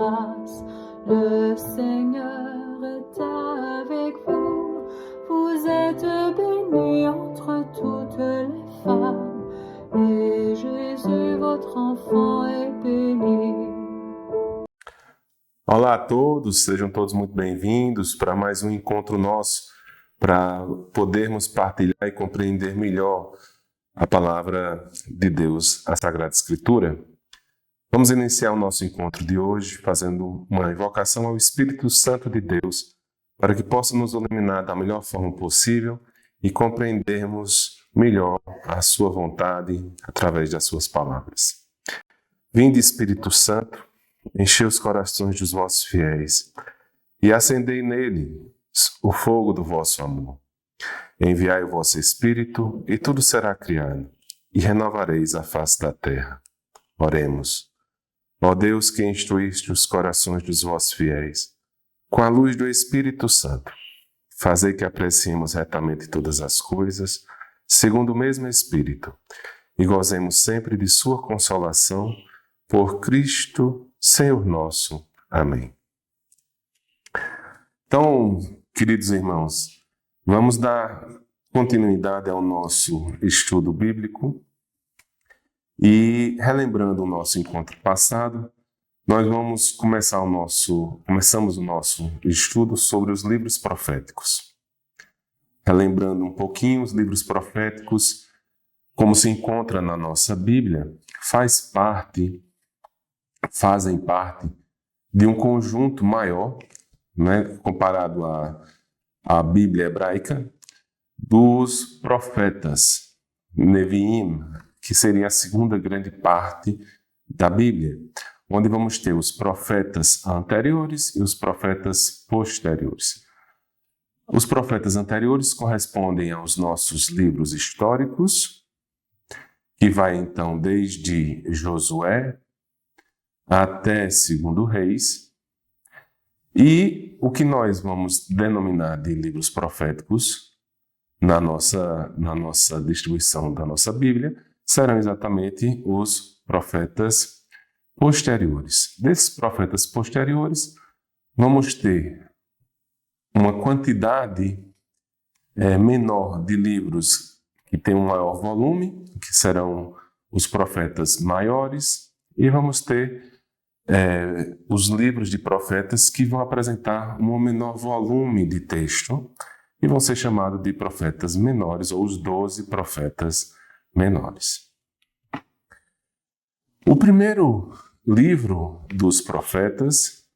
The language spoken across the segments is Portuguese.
grâce. Le Seigneur est avec vous. Vous êtes bénie entre toutes les femmes, et Jésus, votre enfant, est béni. Olá a todos, sejam todos muito bem-vindos para mais um encontro nosso, para podermos partilhar e compreender melhor a palavra de Deus, a Sagrada Escritura. Vamos iniciar o nosso encontro de hoje fazendo uma invocação ao Espírito Santo de Deus, para que possa nos iluminar da melhor forma possível e compreendermos melhor a sua vontade através das suas palavras. Vinde, Espírito Santo, enchei os corações dos vossos fiéis e acendei neles o fogo do vosso amor. Enviai o vosso Espírito e tudo será criado, e renovareis a face da terra. Oremos. Ó Deus, que instruíste os corações dos vossos fiéis, com a luz do Espírito Santo, fazei que apreciemos retamente todas as coisas, segundo o mesmo Espírito, e gozemos sempre de sua consolação, por Cristo, Senhor nosso. Amém. Então, queridos irmãos, vamos dar continuidade ao nosso estudo bíblico e, relembrando o nosso encontro passado, nós começamos o nosso estudo sobre os livros proféticos. Relembrando um pouquinho, os livros proféticos, como se encontra na nossa Bíblia, fazem parte de um conjunto maior, comparado à Bíblia hebraica, dos profetas, Neviim, que seria a segunda grande parte da Bíblia, onde vamos ter os profetas anteriores e os profetas posteriores. Os profetas anteriores correspondem aos nossos livros históricos, que vai então desde Josué até 2 Reis, e o que nós vamos denominar de livros proféticos na nossa distribuição da nossa Bíblia serão exatamente os profetas posteriores. Desses profetas posteriores, vamos ter uma quantidade menor de livros que tem um maior volume, que serão os profetas maiores, e vamos ter os livros de profetas que vão apresentar um menor volume de texto e vão ser chamados de profetas menores, ou os 12 profetas menores. O primeiro livro dos profetas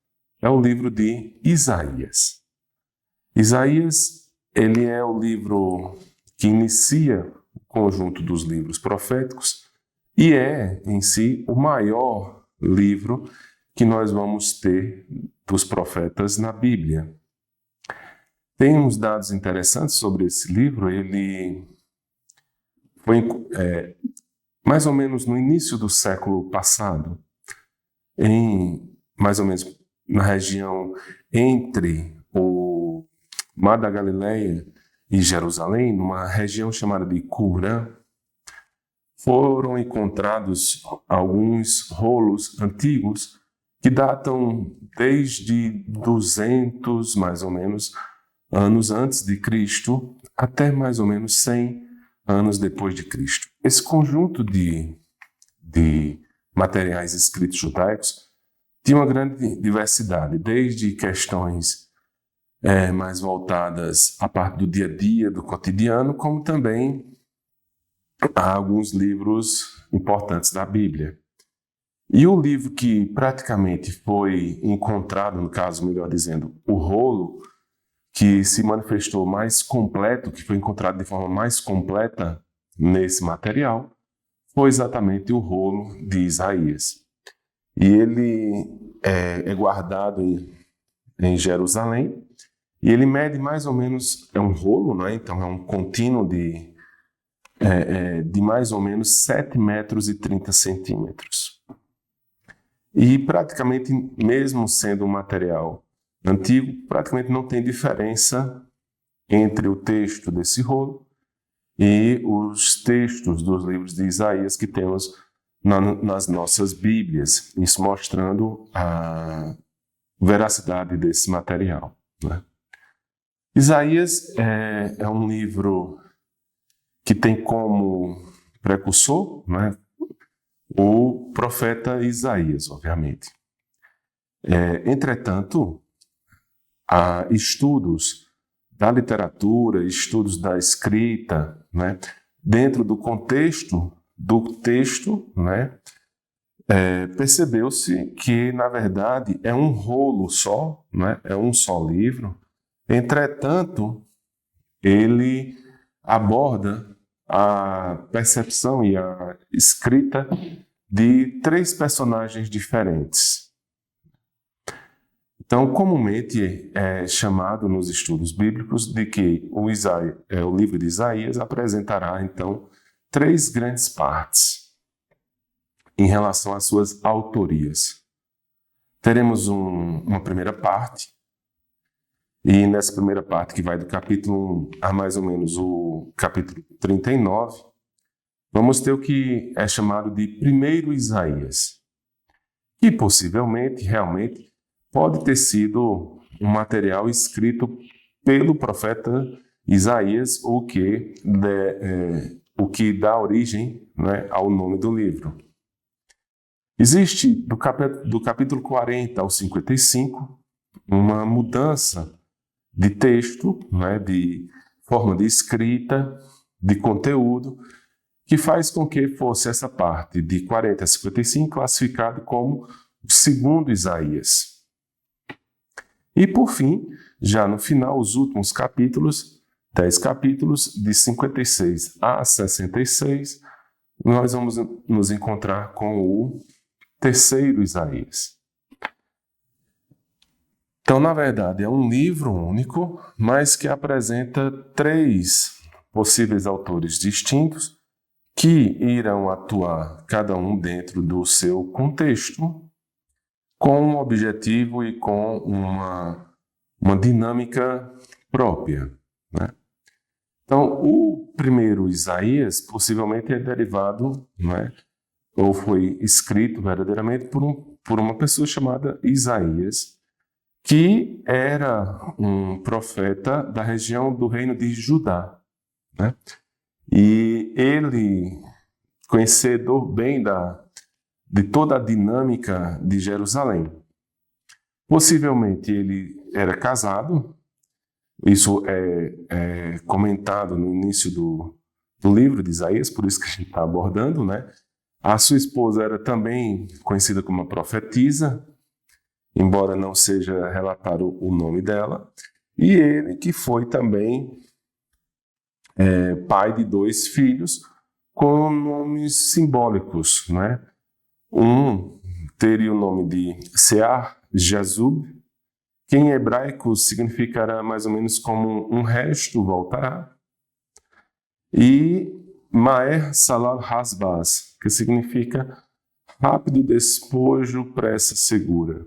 é o livro de Isaías. Isaías, ele é o livro que inicia o conjunto dos livros proféticos e é, em si, o maior livro que nós vamos ter dos profetas na Bíblia. Tem uns dados interessantes sobre esse livro. Ele foi mais ou menos no início do século passado, mais ou menos na região entre o Mar da Galileia e Jerusalém, numa região chamada de Qumran, foram encontrados alguns rolos antigos que datam desde 200, mais ou menos, anos antes de Cristo até mais ou menos 100 anos depois de Cristo. Esse conjunto de materiais escritos judaicos tinha uma grande diversidade, desde questões mais voltadas à parte do dia a dia, do cotidiano, como também há alguns livros importantes da Bíblia. E o livro que praticamente foi encontrado, no caso, melhor dizendo, o rolo que se manifestou mais completo, que foi encontrado de forma mais completa nesse material, foi exatamente o rolo de Isaías. E ele é guardado em Jerusalém, e ele mede mais ou menos, é um rolo, não é? Então é um contínuo de mais ou menos 7 metros e 30 centímetros. E praticamente, mesmo sendo um material antigo, praticamente não tem diferença entre o texto desse rolo e os textos dos livros de Isaías que temos nas nossas Bíblias, isso mostrando a veracidade desse material, né? Isaías é um livro que tem como precursor, né, o profeta Isaías, obviamente. Entretanto, há estudos da literatura, estudos da escrita, né, dentro do contexto do texto, né, percebeu-se que, na verdade, é um rolo só, né, é um só livro. Entretanto, ele aborda a percepção e a escrita de 3 personagens diferentes. Então, comumente é chamado nos estudos bíblicos de que o livro de Isaías apresentará, então, 3 grandes partes em relação às suas autorias. Teremos uma primeira parte, e nessa primeira parte, que vai do capítulo 1 a mais ou menos o capítulo 39, vamos ter o que é chamado de primeiro Isaías, que possivelmente, realmente, pode ter sido um material escrito pelo profeta Isaías, o que dá origem, né, ao nome do livro. Existe, do capítulo 40 ao 55, uma mudança de texto, né, de forma de escrita, de conteúdo, que faz com que fosse essa parte de 40 a 55 classificado como o segundo Isaías. E, por fim, já no final, os últimos capítulos, 10 capítulos, de 56 a 66, nós vamos nos encontrar com o terceiro Isaías. Então, na verdade, é um livro único, mas que apresenta 3 possíveis autores distintos que irão atuar, cada um dentro do seu contexto, com um objetivo e com uma dinâmica própria, né? Então, o primeiro Isaías possivelmente é derivado, né, ou foi escrito verdadeiramente por uma pessoa chamada Isaías, que era um profeta da região do reino de Judá, né? E ele, conhecedor bem de toda a dinâmica de Jerusalém. Possivelmente ele era casado, isso é comentado no início do livro de Isaías, por isso que a gente está abordando, né? A sua esposa era também conhecida como uma profetisa, embora não seja relatado o nome dela, e ele que foi também pai de 2 filhos com nomes simbólicos, né? Um teria o nome de Sear-Jazub, que em hebraico significará mais ou menos como um resto voltará, e Maer-Salal-Hasbaz, que significa rápido despojo, pressa segura.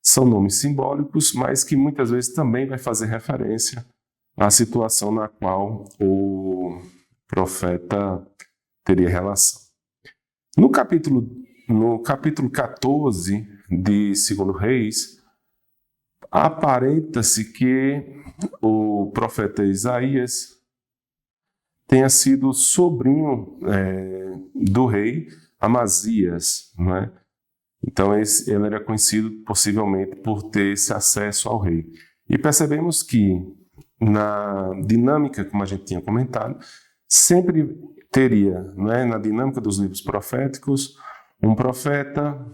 São nomes simbólicos, mas que muitas vezes também vai fazer referência à situação na qual o profeta teria relação. No capítulo 14 de 2 Reis, aparenta-se que o profeta Isaías tenha sido sobrinho do rei Amazias, né? Então ele era conhecido possivelmente por ter esse acesso ao rei. E percebemos que na dinâmica, como a gente tinha comentado, sempre teria, né, na dinâmica dos livros proféticos, um profeta,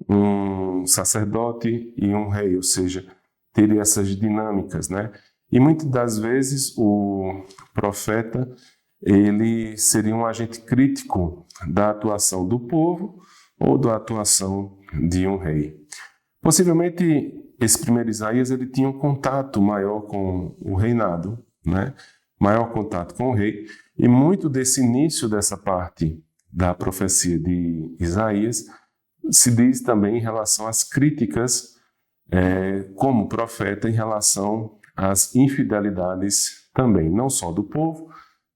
um sacerdote e um rei, ou seja, teria essas dinâmicas, né? E muitas das vezes o profeta ele seria um agente crítico da atuação do povo ou da atuação de um rei. Possivelmente, esse primeiro Isaías ele tinha um contato maior com o reinado, né? Maior contato com o rei, e muito desse início dessa parte da profecia de Isaías se diz também em relação às críticas como profeta em relação às infidelidades também, não só do povo,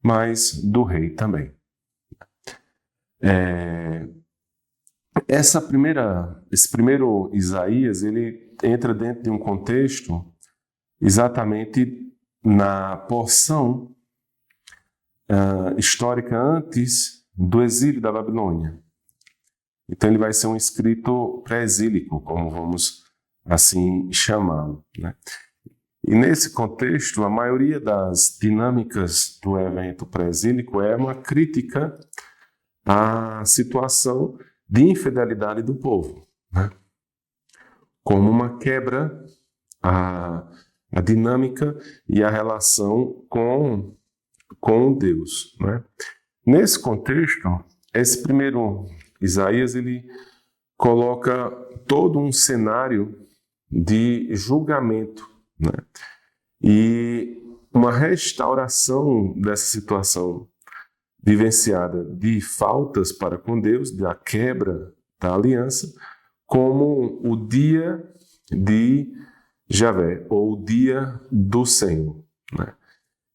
mas do rei também. esse primeiro Isaías, ele entra dentro de um contexto exatamente na porção histórica antes do exílio da Babilônia. Então ele vai ser um escrito pré-exílico, como vamos assim chamá-lo, né? E nesse contexto, a maioria das dinâmicas do evento pré-exílico é uma crítica à situação de infidelidade do povo, né? Como uma quebra à dinâmica e a relação com Deus, né? Nesse contexto, esse primeiro Isaías, ele coloca todo um cenário de julgamento, né? E uma restauração dessa situação vivenciada de faltas para com Deus, da quebra da aliança, como o dia de Javé, ou o dia do Senhor, né?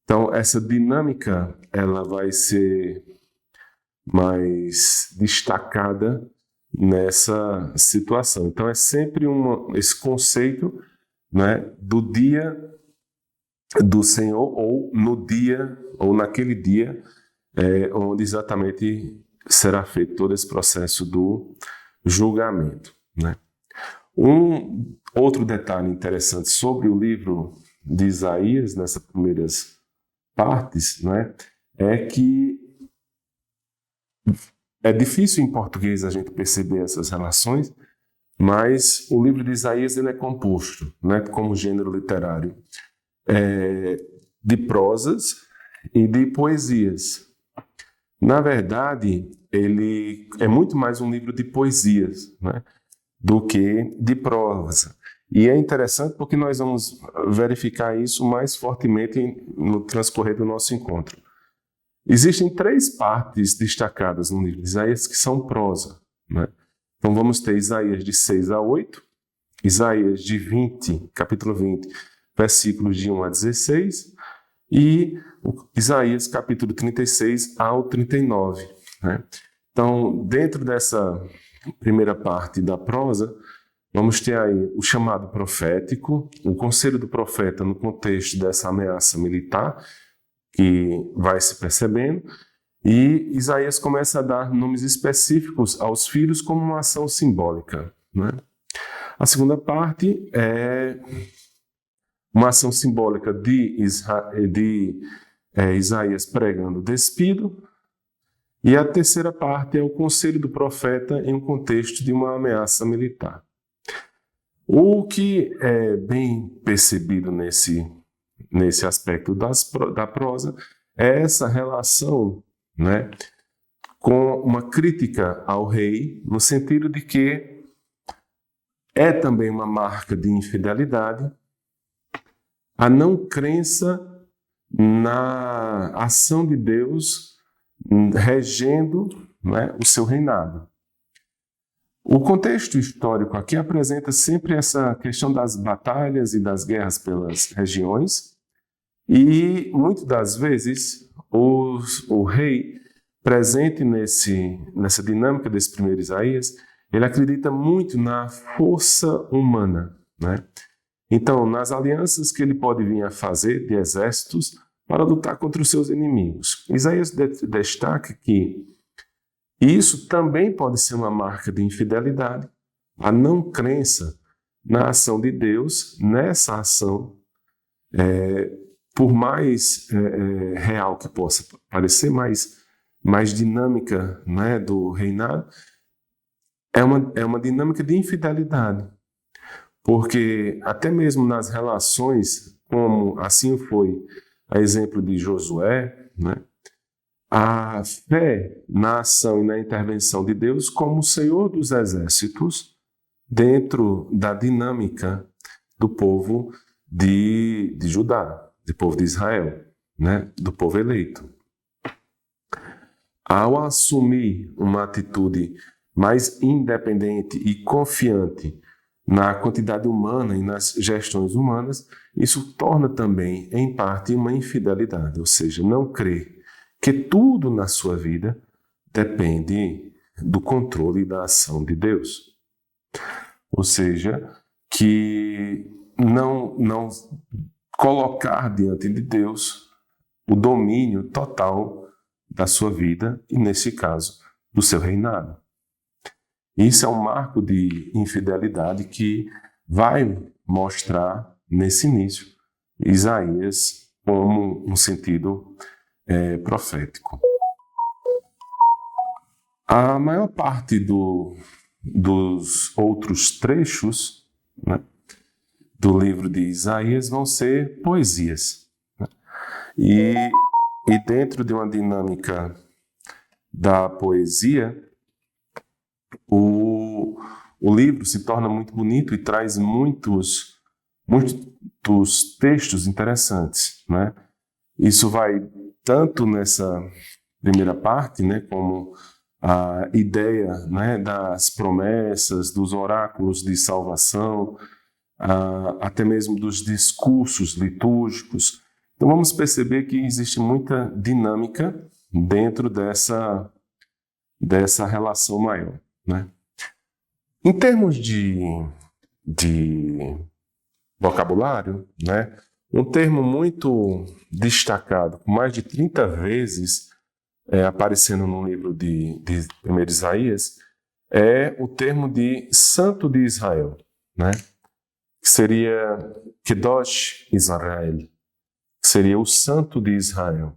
Então, essa dinâmica ela vai ser mais destacada nessa situação. Então, é sempre esse conceito, né, do dia do Senhor, ou no dia, ou naquele dia, onde exatamente será feito todo esse processo do julgamento, né? Um outro detalhe interessante sobre o livro de Isaías, nessas primeiras partes, né, é que é difícil em português a gente perceber essas relações, mas o livro de Isaías ele é composto, né, como gênero literário, de prosas e de poesias. Na verdade, ele é muito mais um livro de poesias, né, do que de prosa. E é interessante porque nós vamos verificar isso mais fortemente no transcorrer do nosso encontro. Existem 3 partes destacadas no livro de Isaías que são prosa, né? Então vamos ter Isaías de 6 a 8, Isaías de 20, capítulo 20, versículos de 1 a 16, e Isaías capítulo 36 ao 39, né? Então, dentro dessa primeira parte da prosa, vamos ter aí o chamado profético, o conselho do profeta no contexto dessa ameaça militar, que vai se percebendo, e Isaías começa a dar nomes específicos aos filhos como uma ação simbólica, né? A segunda parte é uma ação simbólica de Isaías pregando despido, e a terceira parte é o conselho do profeta em um contexto de uma ameaça militar. O que é bem percebido nesse aspecto da prosa é essa relação, né, com uma crítica ao rei, no sentido de que é também uma marca de infidelidade a não crença na ação de Deus regendo, né, o seu reinado. O contexto histórico aqui apresenta sempre essa questão das batalhas e das guerras pelas regiões, e muitas das vezes o rei presente nessa dinâmica desse primeiro Isaías, ele acredita muito na força humana, né? Então, nas alianças que ele pode vir a fazer de exércitos para lutar contra os seus inimigos. Isaías destaca que isso também pode ser uma marca de infidelidade, a não crença na ação de Deus, nessa ação, por mais real que possa parecer, mais dinâmica, né, do reinado, é uma dinâmica de infidelidade. Porque até mesmo nas relações, como assim foi a exemplo de Josué, né, a fé na ação e na intervenção de Deus como o Senhor dos exércitos dentro da dinâmica do povo de Judá, do povo de Israel, né, do povo eleito. Ao assumir uma atitude mais independente e confiante na quantidade humana e nas gestões humanas, isso torna também, em parte, uma infidelidade, ou seja, não crer que tudo na sua vida depende do controle e da ação de Deus. Ou seja, que não colocar diante de Deus o domínio total da sua vida e, nesse caso, do seu reinado. Isso é um marco de infidelidade que vai mostrar nesse início Isaías como um sentido profético. A maior parte dos outros trechos, né, do livro de Isaías vão ser poesias. Né? E dentro de uma dinâmica da poesia, o livro se torna muito bonito e traz muitos textos interessantes, né? Isso vai tanto nessa primeira parte, né, como a ideia, né, das promessas, dos oráculos de salvação, até mesmo dos discursos litúrgicos. Então vamos perceber que existe muita dinâmica dentro dessa relação maior, né? Em termos de vocabulário, né, um termo muito destacado, com mais de 30 vezes aparecendo no livro de 1 Isaías, é o termo de Santo de Israel, né? Que seria Kedosh Israel, que seria o Santo de Israel.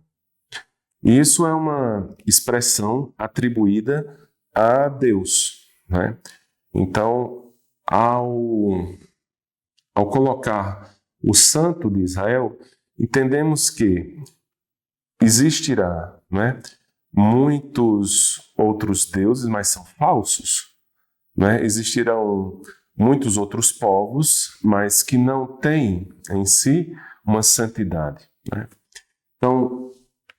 E isso é uma expressão atribuída a Deus, né? Então, ao colocar o Santo de Israel, entendemos que existirá, né, muitos outros deuses, mas são falsos, né? Existirão muitos outros povos, mas que não têm em si uma santidade, né? Então,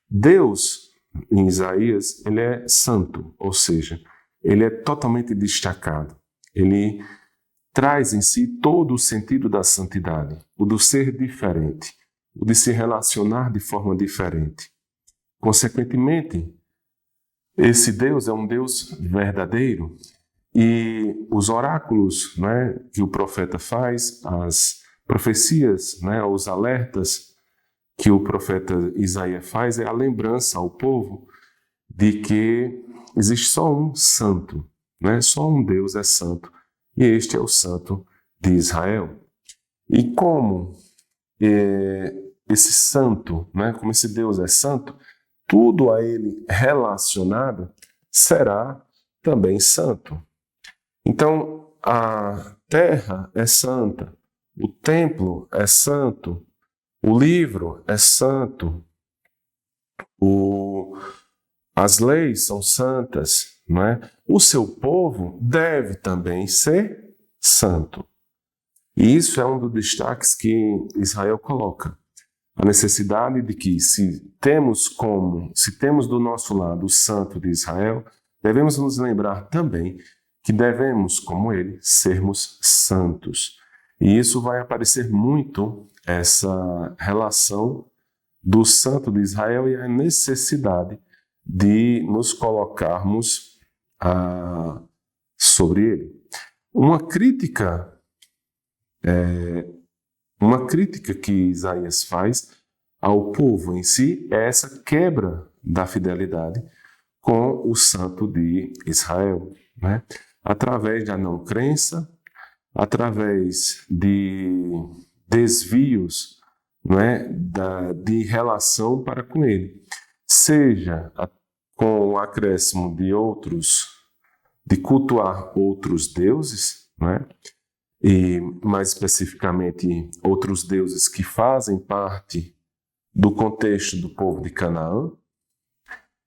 Deus, em Isaías, ele é santo, ou seja, ele é totalmente destacado. Ele traz em si todo o sentido da santidade, o do ser diferente, o de se relacionar de forma diferente. Consequentemente, esse Deus é um Deus verdadeiro e os oráculos, né, que o profeta faz, as profecias, né, os alertas que o profeta Isaías faz é a lembrança ao povo de que existe só um santo, né? Só um Deus é santo, e este é o Santo de Israel. E como esse santo, né, como esse Deus é santo, tudo a ele relacionado será também santo. Então, a terra é santa, o templo é santo, o livro é santo, as leis são santas, não é? O seu povo deve também ser santo. E isso é um dos destaques que Israel coloca. A necessidade de que, se temos do nosso lado o Santo de Israel, devemos nos lembrar também que devemos, como ele, sermos santos. E isso vai aparecer muito, essa relação do Santo de Israel e a necessidade de nos colocarmos sobre ele. Uma crítica que Isaías faz ao povo em si é essa quebra da fidelidade com o Santo de Israel, né? Através da não crença, através de desvios, né, de relação para com ele, seja com o acréscimo de cultuar outros deuses, né, e mais especificamente outros deuses que fazem parte do contexto do povo de Canaã.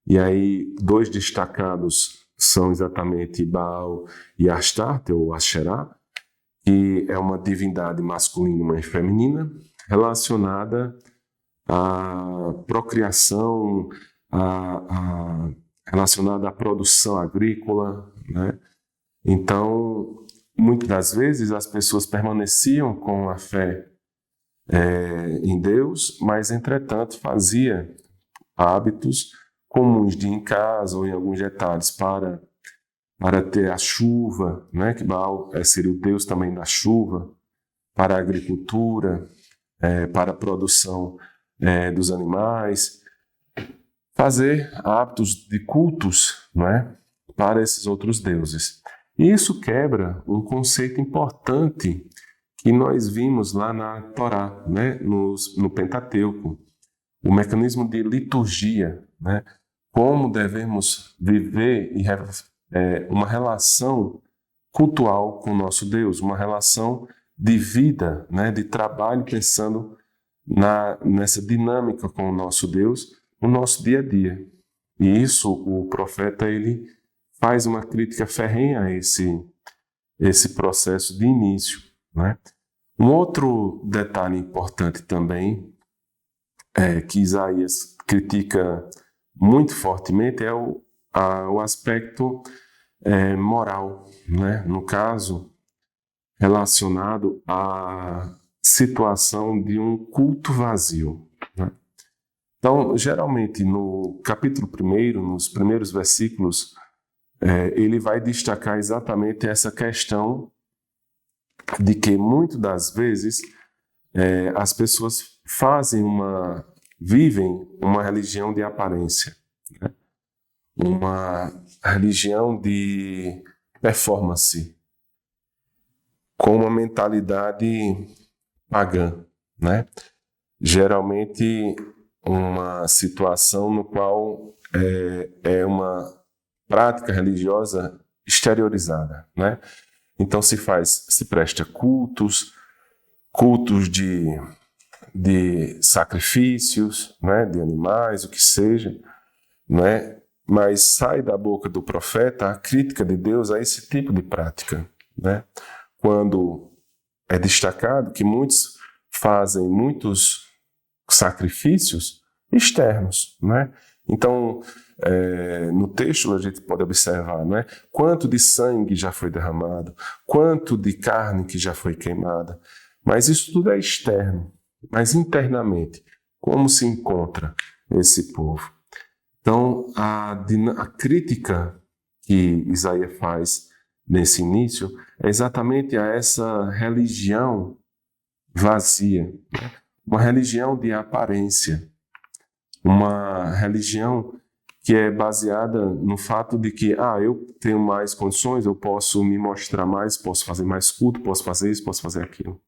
E aí, dois destacados são exatamente Baal e Astarte, ou Asherá, que é uma divindade masculina e feminina relacionada à procriação, relacionada à produção agrícola, né? Então, muitas das vezes as pessoas permaneciam com a fé em Deus, mas, entretanto, fazia hábitos comuns de ir em casa ou em alguns detalhes para para ter a chuva, né? Que Baal seria o deus também da chuva, para a agricultura, para a produção dos animais, fazer hábitos de cultos, não é? Para esses outros deuses. E isso quebra um conceito importante que nós vimos lá na Torá, né? No Pentateuco, o mecanismo de liturgia, né? Como devemos viver uma relação cultual com o nosso Deus, uma relação de vida, né? De trabalho, pensando nessa dinâmica com o nosso Deus, no nosso dia a dia. E isso, o profeta, ele faz uma crítica ferrenha a esse processo de início, né? Um outro detalhe importante também, que Isaías critica muito fortemente, é o aspecto moral, né? No caso, relacionado à situação de um culto vazio, né? Então, geralmente, no capítulo 1, nos primeiros versículos, ele vai destacar exatamente essa questão de que, muitas das vezes, as pessoas vivem uma religião de aparência, né? Uma religião de performance, com uma mentalidade pagã, né? Geralmente, uma situação no qual é uma prática religiosa exteriorizada, né? Então se presta cultos de sacrifícios, né? De animais, o que seja, né? Mas sai da boca do profeta a crítica de Deus a esse tipo de prática, né? Quando é destacado que muitos fazem muitos sacrifícios externos, né? Então, no texto a gente pode observar, não é? Quanto de sangue já foi derramado, quanto de carne que já foi queimada. Mas isso tudo é externo. Mas internamente, como se encontra esse povo? Então, a crítica que Isaías faz nesse início é exatamente a essa religião vazia, né? Uma religião de aparência, uma religião que é baseada no fato de que eu tenho mais condições, eu posso me mostrar mais, posso fazer mais culto, posso fazer isso, posso fazer aquilo.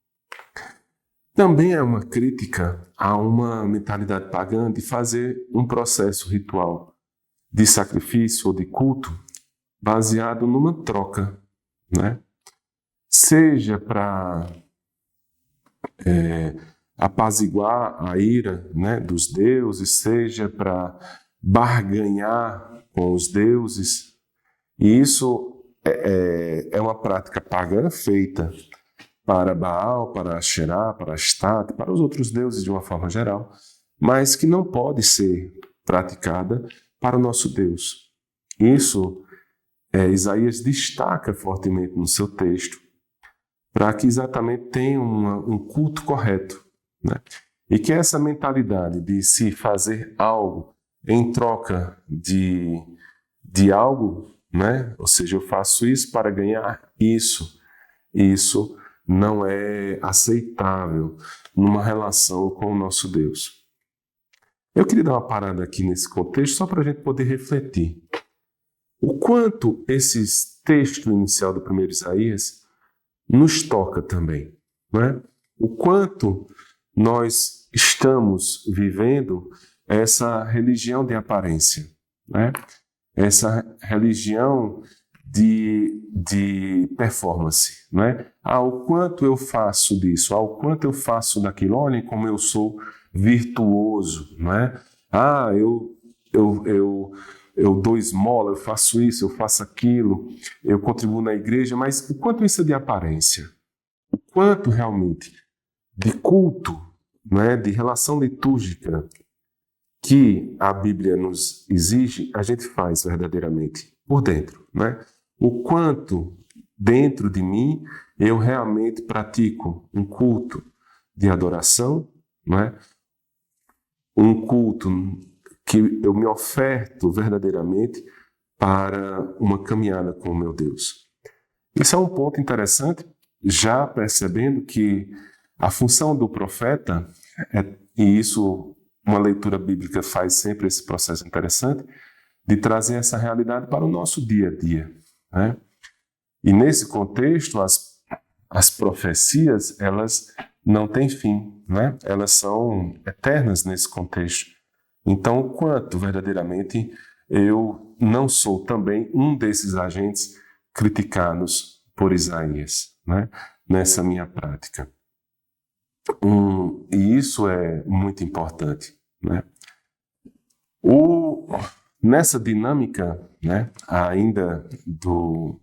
Também é uma crítica a uma mentalidade pagã de fazer um processo ritual de sacrifício ou de culto baseado numa troca, né? Seja para apaziguar a ira, né, dos deuses, seja para barganhar com os deuses. E isso é uma prática pagã feita para Baal, para Asherá, para Astarte, para os outros deuses de uma forma geral, mas que não pode ser praticada para o nosso Deus. Isso Isaías destaca fortemente no seu texto, para que exatamente tenha um culto correto, né? E que essa mentalidade de se fazer algo em troca de algo, né? Ou seja, eu faço isso para ganhar isso não é aceitável numa relação com o nosso Deus. Eu queria dar uma parada aqui nesse contexto só para a gente poder refletir. O quanto esse texto inicial do primeiro Isaías nos toca também, não é? O quanto nós estamos vivendo essa religião de aparência, né? Essa religião de performance, né? O quanto eu faço disso, o quanto eu faço daquilo, olhem como eu sou virtuoso, né? Eu dou esmola, eu faço isso, eu faço aquilo, eu contribuo na igreja, mas o quanto isso é de aparência? O quanto realmente de culto, né, de relação litúrgica que a Bíblia nos exige, a gente faz verdadeiramente por dentro, né? O quanto dentro de mim eu realmente pratico um culto de adoração, né? Um culto que eu me oferto verdadeiramente para uma caminhada com o meu Deus. Isso é um ponto interessante, já percebendo que a função do profeta, e isso uma leitura bíblica faz sempre esse processo interessante, de trazer essa realidade para o nosso dia a dia, né? E nesse contexto, as profecias, elas não têm fim, né? Elas são eternas nesse contexto. Então, o quanto verdadeiramente eu não sou também um desses agentes criticados por Isaías, né? Nessa minha prática. E isso é muito importante, né? Nessa dinâmica, né, ainda do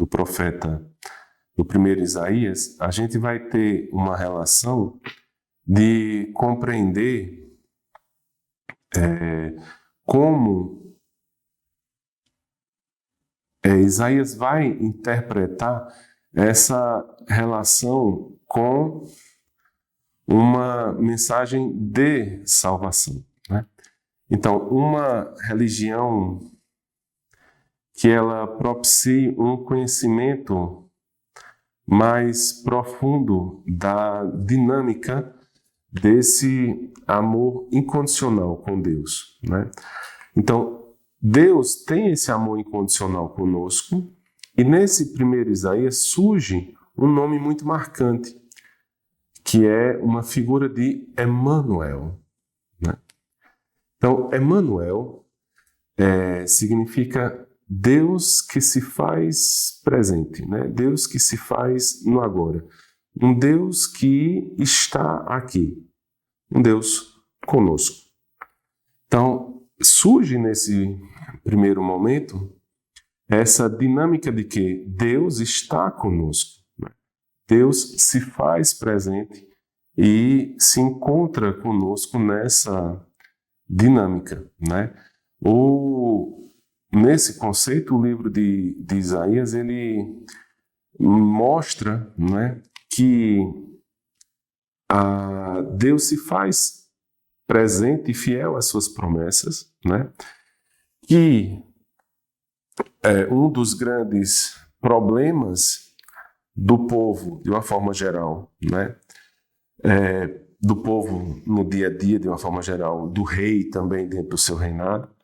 profeta, do primeiro Isaías, a gente vai ter uma relação de compreender como Isaías vai interpretar essa relação com uma mensagem de salvação, né? Então, uma religião que ela propicie um conhecimento mais profundo da dinâmica desse amor incondicional com Deus, né? Então, Deus tem esse amor incondicional conosco, e nesse primeiro Isaías surge um nome muito marcante, que é uma figura de Emmanuel, né? Então, Emmanuel significa Deus que se faz presente, né? Deus que se faz no agora. Um Deus que está aqui. Um Deus conosco. Então, surge nesse primeiro momento essa dinâmica de que Deus está conosco, né? Deus se faz presente e se encontra conosco nessa dinâmica, né? Nesse conceito, o livro de Isaías, ele mostra, né, que Deus se faz presente e fiel às suas promessas, né? Que um dos grandes problemas do povo, de uma forma geral, né? Do povo no dia a dia, de uma forma geral, do rei também dentro do seu reinado,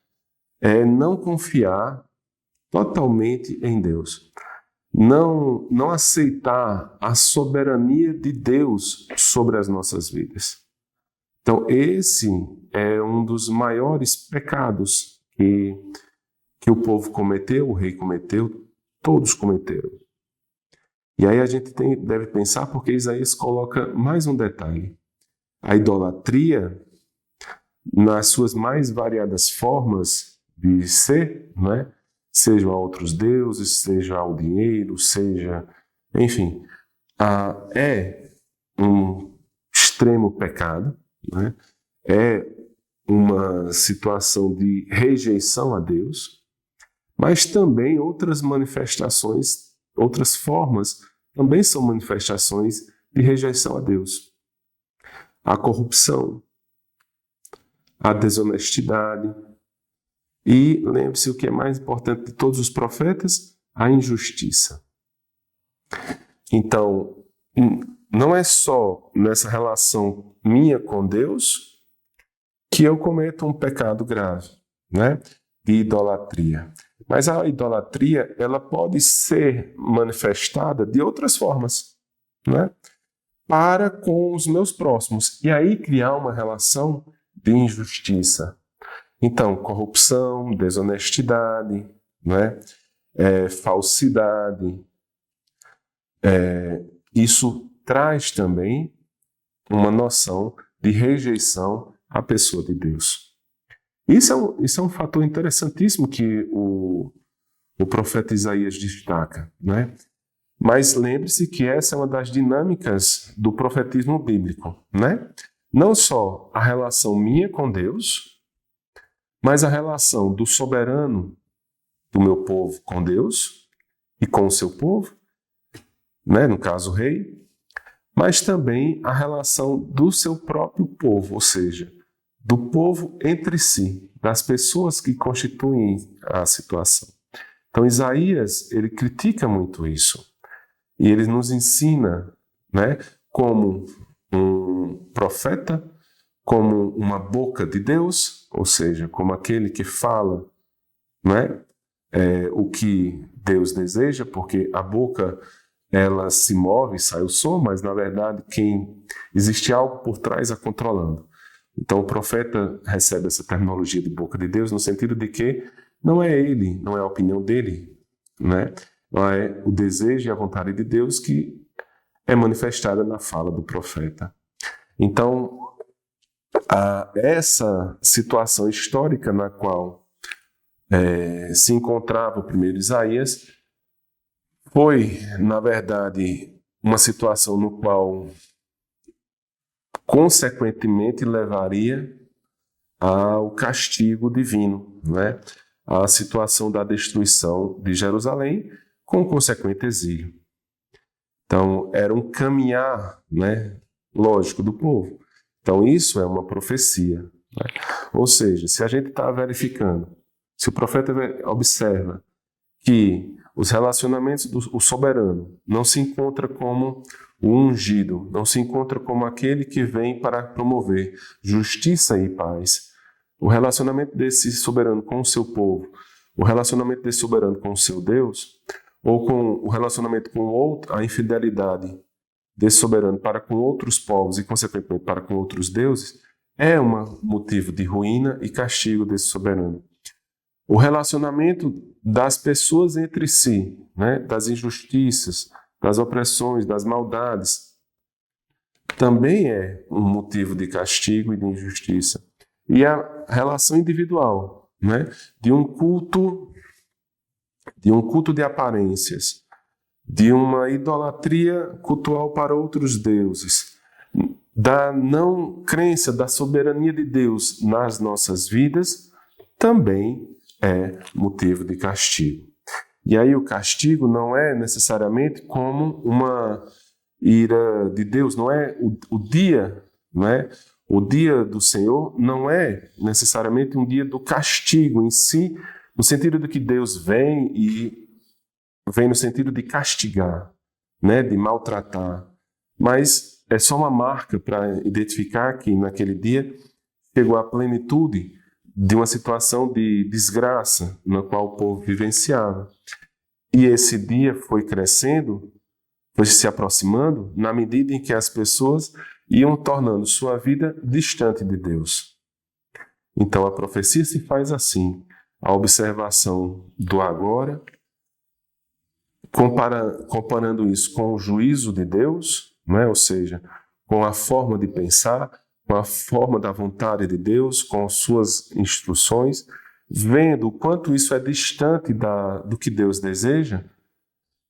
é não confiar totalmente em Deus. Não aceitar a soberania de Deus sobre as nossas vidas. Então, esse é um dos maiores pecados que o povo cometeu, o rei cometeu, todos cometeram. E aí a gente deve pensar, porque Isaías coloca mais um detalhe. A idolatria, nas suas mais variadas formas de ser, né? Seja a outros deuses, seja ao dinheiro, seja... Enfim, é um extremo pecado, né? É uma situação de rejeição a Deus, mas também outras manifestações, outras formas, também são manifestações de rejeição a Deus. A corrupção, a desonestidade e, lembre-se, o que é mais importante de todos os profetas, a injustiça. Então, não é só nessa relação minha com Deus que eu cometo um pecado grave, né, de idolatria. Mas a idolatria, ela pode ser manifestada de outras formas, né, para com os meus próximos. E aí criar uma relação de injustiça. Então, corrupção, desonestidade, né, falsidade. Isso traz também uma noção de rejeição à pessoa de Deus. Isso é um fator interessantíssimo que o profeta Isaías destaca, né? Mas lembre-se que essa é uma das dinâmicas do profetismo bíblico, né? Não só a relação minha com Deus, mas a relação do soberano do meu povo com Deus e com o seu povo, né? No caso o rei, mas também a relação do seu próprio povo, ou seja, do povo entre si, das pessoas que constituem a situação. Então, Isaías, ele critica muito isso. E ele nos ensina, né, como um profeta, como uma boca de Deus, ou seja, como aquele que fala, né, o que Deus deseja, porque a boca ela se move, sai o som, mas na verdade existe algo por trás a controlando. Então o profeta recebe essa terminologia de boca de Deus no sentido de que não é ele, não é a opinião dele, né? Não é o desejo e a vontade de Deus que é manifestada na fala do profeta. Então, essa situação histórica na qual se encontrava o primeiro Isaías foi, na verdade, uma situação no qual, consequentemente, levaria ao castigo divino, né? A situação da destruição de Jerusalém, com consequente exílio. Então, era um caminhar, né, lógico do povo. Então, isso é uma profecia, né? Ou seja, se a gente está verificando, se o profeta observa que os relacionamentos do soberano não se encontra como o ungido, não se encontra como aquele que vem para promover justiça e paz, o relacionamento desse soberano com o seu povo, o relacionamento desse soberano com o seu Deus, ou com o relacionamento com a infidelidade desse soberano para com outros povos e, consequentemente, para com outros deuses, é um motivo de ruína e castigo desse soberano. O relacionamento das pessoas entre si, né, das injustiças, das opressões, das maldades, também é um motivo de castigo e de injustiça. E a relação individual, né, de um culto de aparências, de uma idolatria cultual para outros deuses, da não crença da soberania de Deus nas nossas vidas, também é motivo de castigo. E aí o castigo não é necessariamente como uma ira de Deus, não é o dia, não é? O dia do Senhor não é necessariamente um dia do castigo em si, no sentido de que Deus vem no sentido de castigar, né, de maltratar, mas é só uma marca para identificar que naquele dia chegou a plenitude de uma situação de desgraça na qual o povo vivenciava. E esse dia foi crescendo, foi se aproximando, na medida em que as pessoas iam tornando sua vida distante de Deus. Então a profecia se faz assim, a observação do agora, comparando isso com o juízo de Deus, né? Ou seja, com a forma de pensar, com a forma da vontade de Deus, com suas instruções, vendo o quanto isso é distante do que Deus deseja,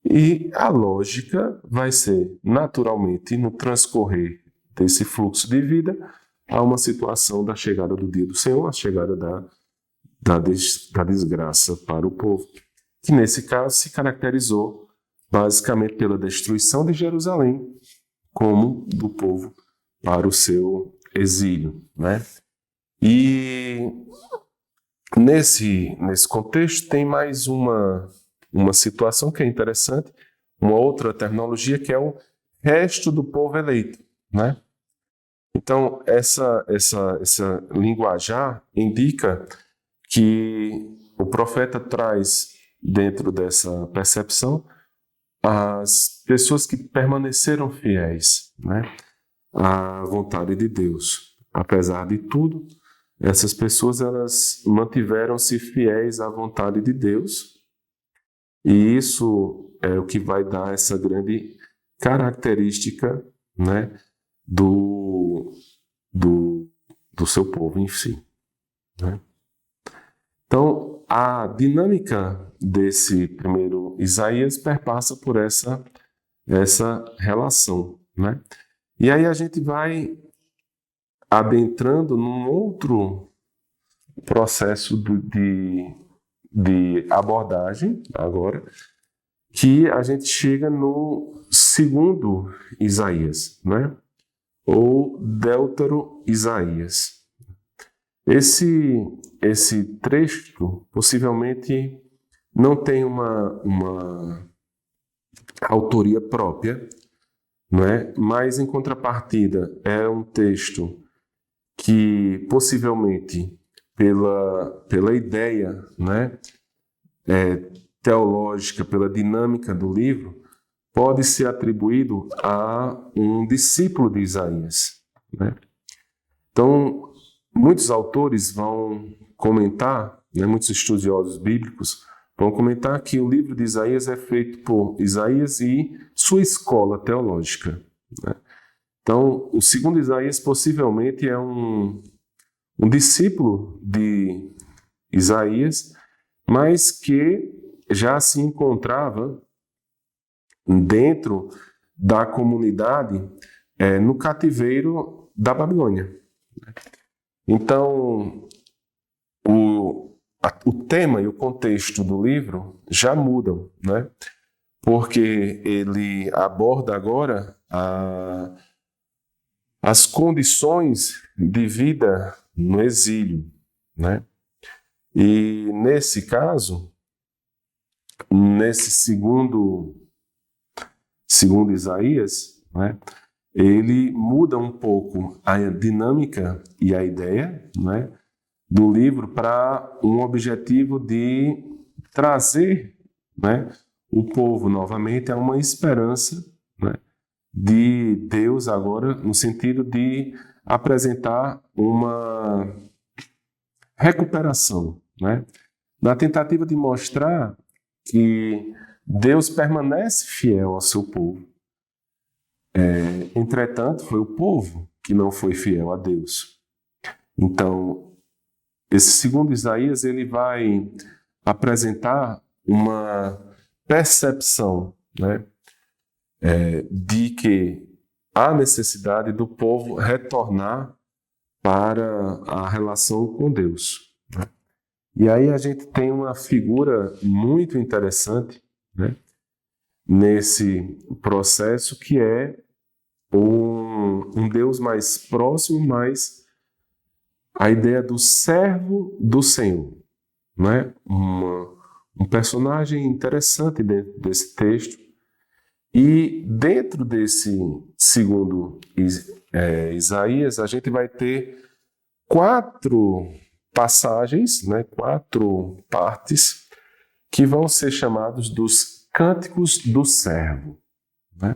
e a lógica vai ser, naturalmente, no transcorrer desse fluxo de vida, a uma situação da chegada do dia do Senhor, a chegada da desgraça para o povo, que nesse caso se caracterizou basicamente pela destruição de Jerusalém, como do povo para o seu exílio, né? E nesse contexto tem mais uma situação que é interessante, uma outra terminologia que é o resto do povo eleito, né? Então essa linguajar indica que o profeta traz dentro dessa percepção as pessoas que permaneceram fiéis, né, à vontade de Deus. Apesar de tudo, essas pessoas elas mantiveram-se fiéis à vontade de Deus, e isso é o que vai dar essa grande característica, né, do seu povo em si, né? Então, a dinâmica desse primeiro Isaías perpassa por essa relação, né? E aí a gente vai adentrando num outro processo de abordagem agora, que a gente chega no segundo Isaías, né? Ou Deutero Isaías. Esse trecho possivelmente não tem uma autoria própria, não é? Mas, em contrapartida, é um texto que possivelmente, pela ideia, né, teológica, pela dinâmica do livro, pode ser atribuído a um discípulo de Isaías, né? Então, muitos autores vão comentar, né, muitos estudiosos bíblicos vão comentar que o livro de Isaías é feito por Isaías e sua escola teológica, né? Então, o segundo Isaías possivelmente é um discípulo de Isaías, mas que já se encontrava dentro da comunidade no cativeiro da Babilônia. Então, o tema e o contexto do livro já mudam, né? Porque ele aborda agora as condições de vida no exílio, né? E nesse caso, nesse segundo Isaías, né, ele muda um pouco a dinâmica e a ideia, né, do livro para um objetivo de trazer, né, o povo novamente a uma esperança, né, de Deus agora, no sentido de apresentar uma recuperação, né, na tentativa de mostrar que Deus permanece fiel ao seu povo. Entretanto, foi o povo que não foi fiel a Deus. Então, esse segundo Isaías, ele vai apresentar uma percepção, né, de que há necessidade do povo retornar para a relação com Deus, né? E aí a gente tem uma figura muito interessante, né, nesse processo, que é um Deus mais próximo, mas a ideia do servo do Senhor, não é? Um personagem interessante dentro desse texto. E dentro desse segundo Isaías, a gente vai ter 4 passagens, né, 4 partes, que vão ser chamados dos cânticos do servo, né?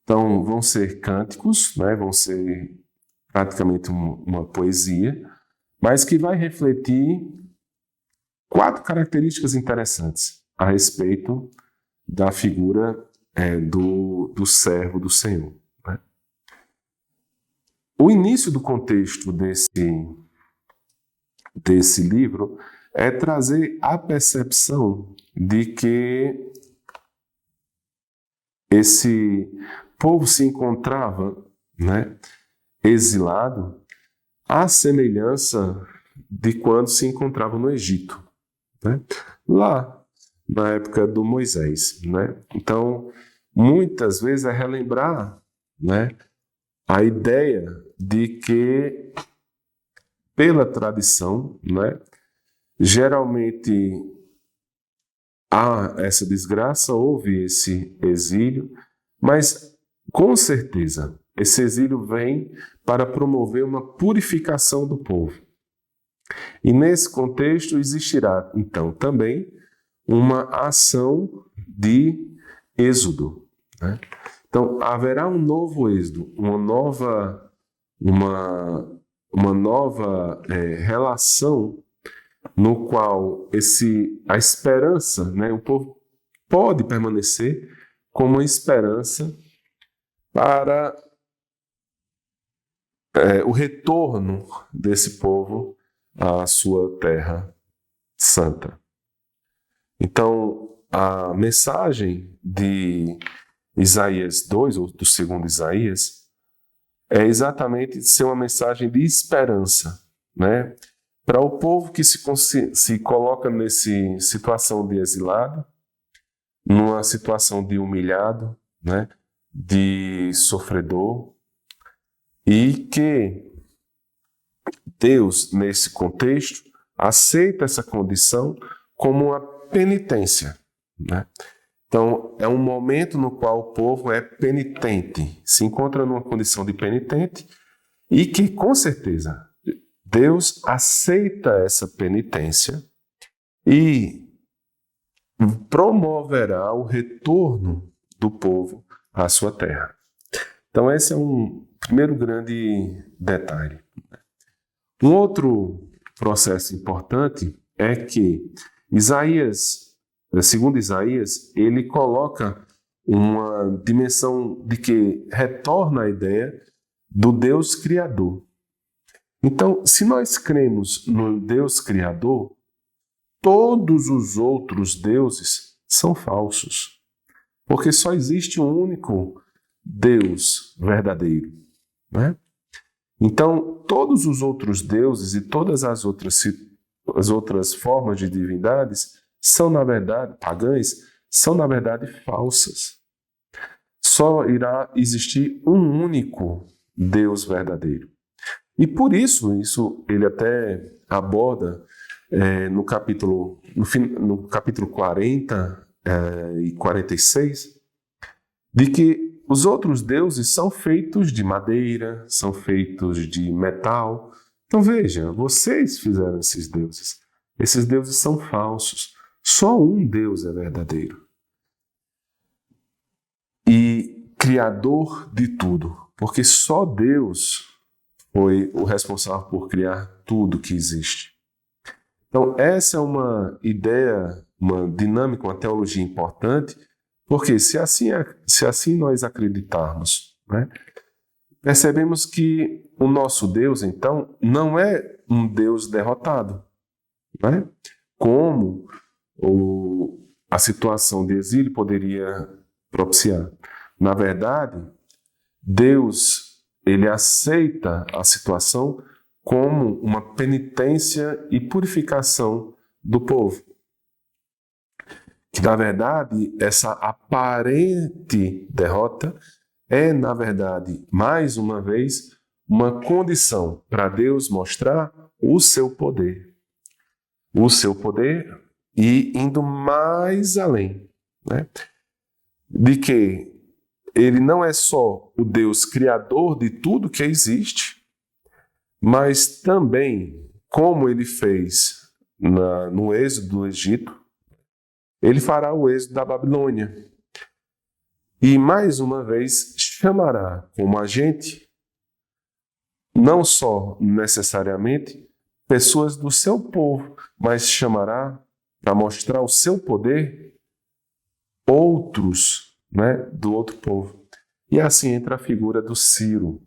Então, vão ser cânticos, né, vão ser praticamente uma poesia, mas que vai refletir 4 características interessantes a respeito da figura do servo do Senhor, né? O início do contexto desse livro é trazer a percepção de que esse povo se encontrava, né, exilado, à semelhança de quando se encontrava no Egito, né, lá na época do Moisés, né? Então, muitas vezes é relembrar, né, a ideia de que, pela tradição, né, geralmente há essa desgraça, houve esse exílio, mas com certeza esse exílio vem para promover uma purificação do povo. E nesse contexto existirá então também uma ação de êxodo, né? Então haverá um novo êxodo, uma nova relação, no qual a esperança, né, o povo pode permanecer como uma esperança para o retorno desse povo à sua terra santa. Então, a mensagem de Isaías 2, ou do segundo Isaías, é exatamente ser uma mensagem de esperança, né, para o povo que se coloca nessa situação de exilado, numa situação de humilhado, né, de sofredor, e que Deus, nesse contexto, aceita essa condição como uma penitência, né? Então, é um momento no qual o povo é penitente, se encontra numa condição de penitente e que, com certeza, Deus aceita essa penitência e promoverá o retorno do povo à sua terra. Então, esse é um primeiro grande detalhe. Um outro processo importante é que Isaías, segundo Isaías, ele coloca uma dimensão de que retorna a ideia do Deus Criador. Então, se nós cremos no Deus Criador, todos os outros deuses são falsos, porque só existe um único Deus verdadeiro, né? Então, todos os outros deuses e todas as outras formas de divindades são, na verdade, pagãs, são, na verdade, falsas. Só irá existir um único Deus verdadeiro. E por isso ele até aborda no capítulo 40 e 46, de que os outros deuses são feitos de madeira, são feitos de metal. Então veja, vocês fizeram esses deuses. Esses deuses são falsos. Só um Deus é verdadeiro. E criador de tudo. Porque só Deus foi o responsável por criar tudo que existe. Então essa é uma ideia, uma dinâmica, uma teologia importante, porque se assim nós acreditarmos, né, percebemos que o nosso Deus, então, não é um Deus derrotado, né, como a situação de exílio poderia propiciar. Na verdade, Deus, ele aceita a situação como uma penitência e purificação do povo. Que, na verdade, essa aparente derrota é, na verdade, mais uma vez, uma condição para Deus mostrar o seu poder. O seu poder e indo mais além, né? De que ele não é só o Deus criador de tudo que existe, mas também, como ele fez no êxodo do Egito, ele fará o êxodo da Babilônia. E, mais uma vez, chamará como agente, não só necessariamente, pessoas do seu povo, mas chamará, para mostrar o seu poder, outros, né, do outro povo. E assim entra a figura do Ciro.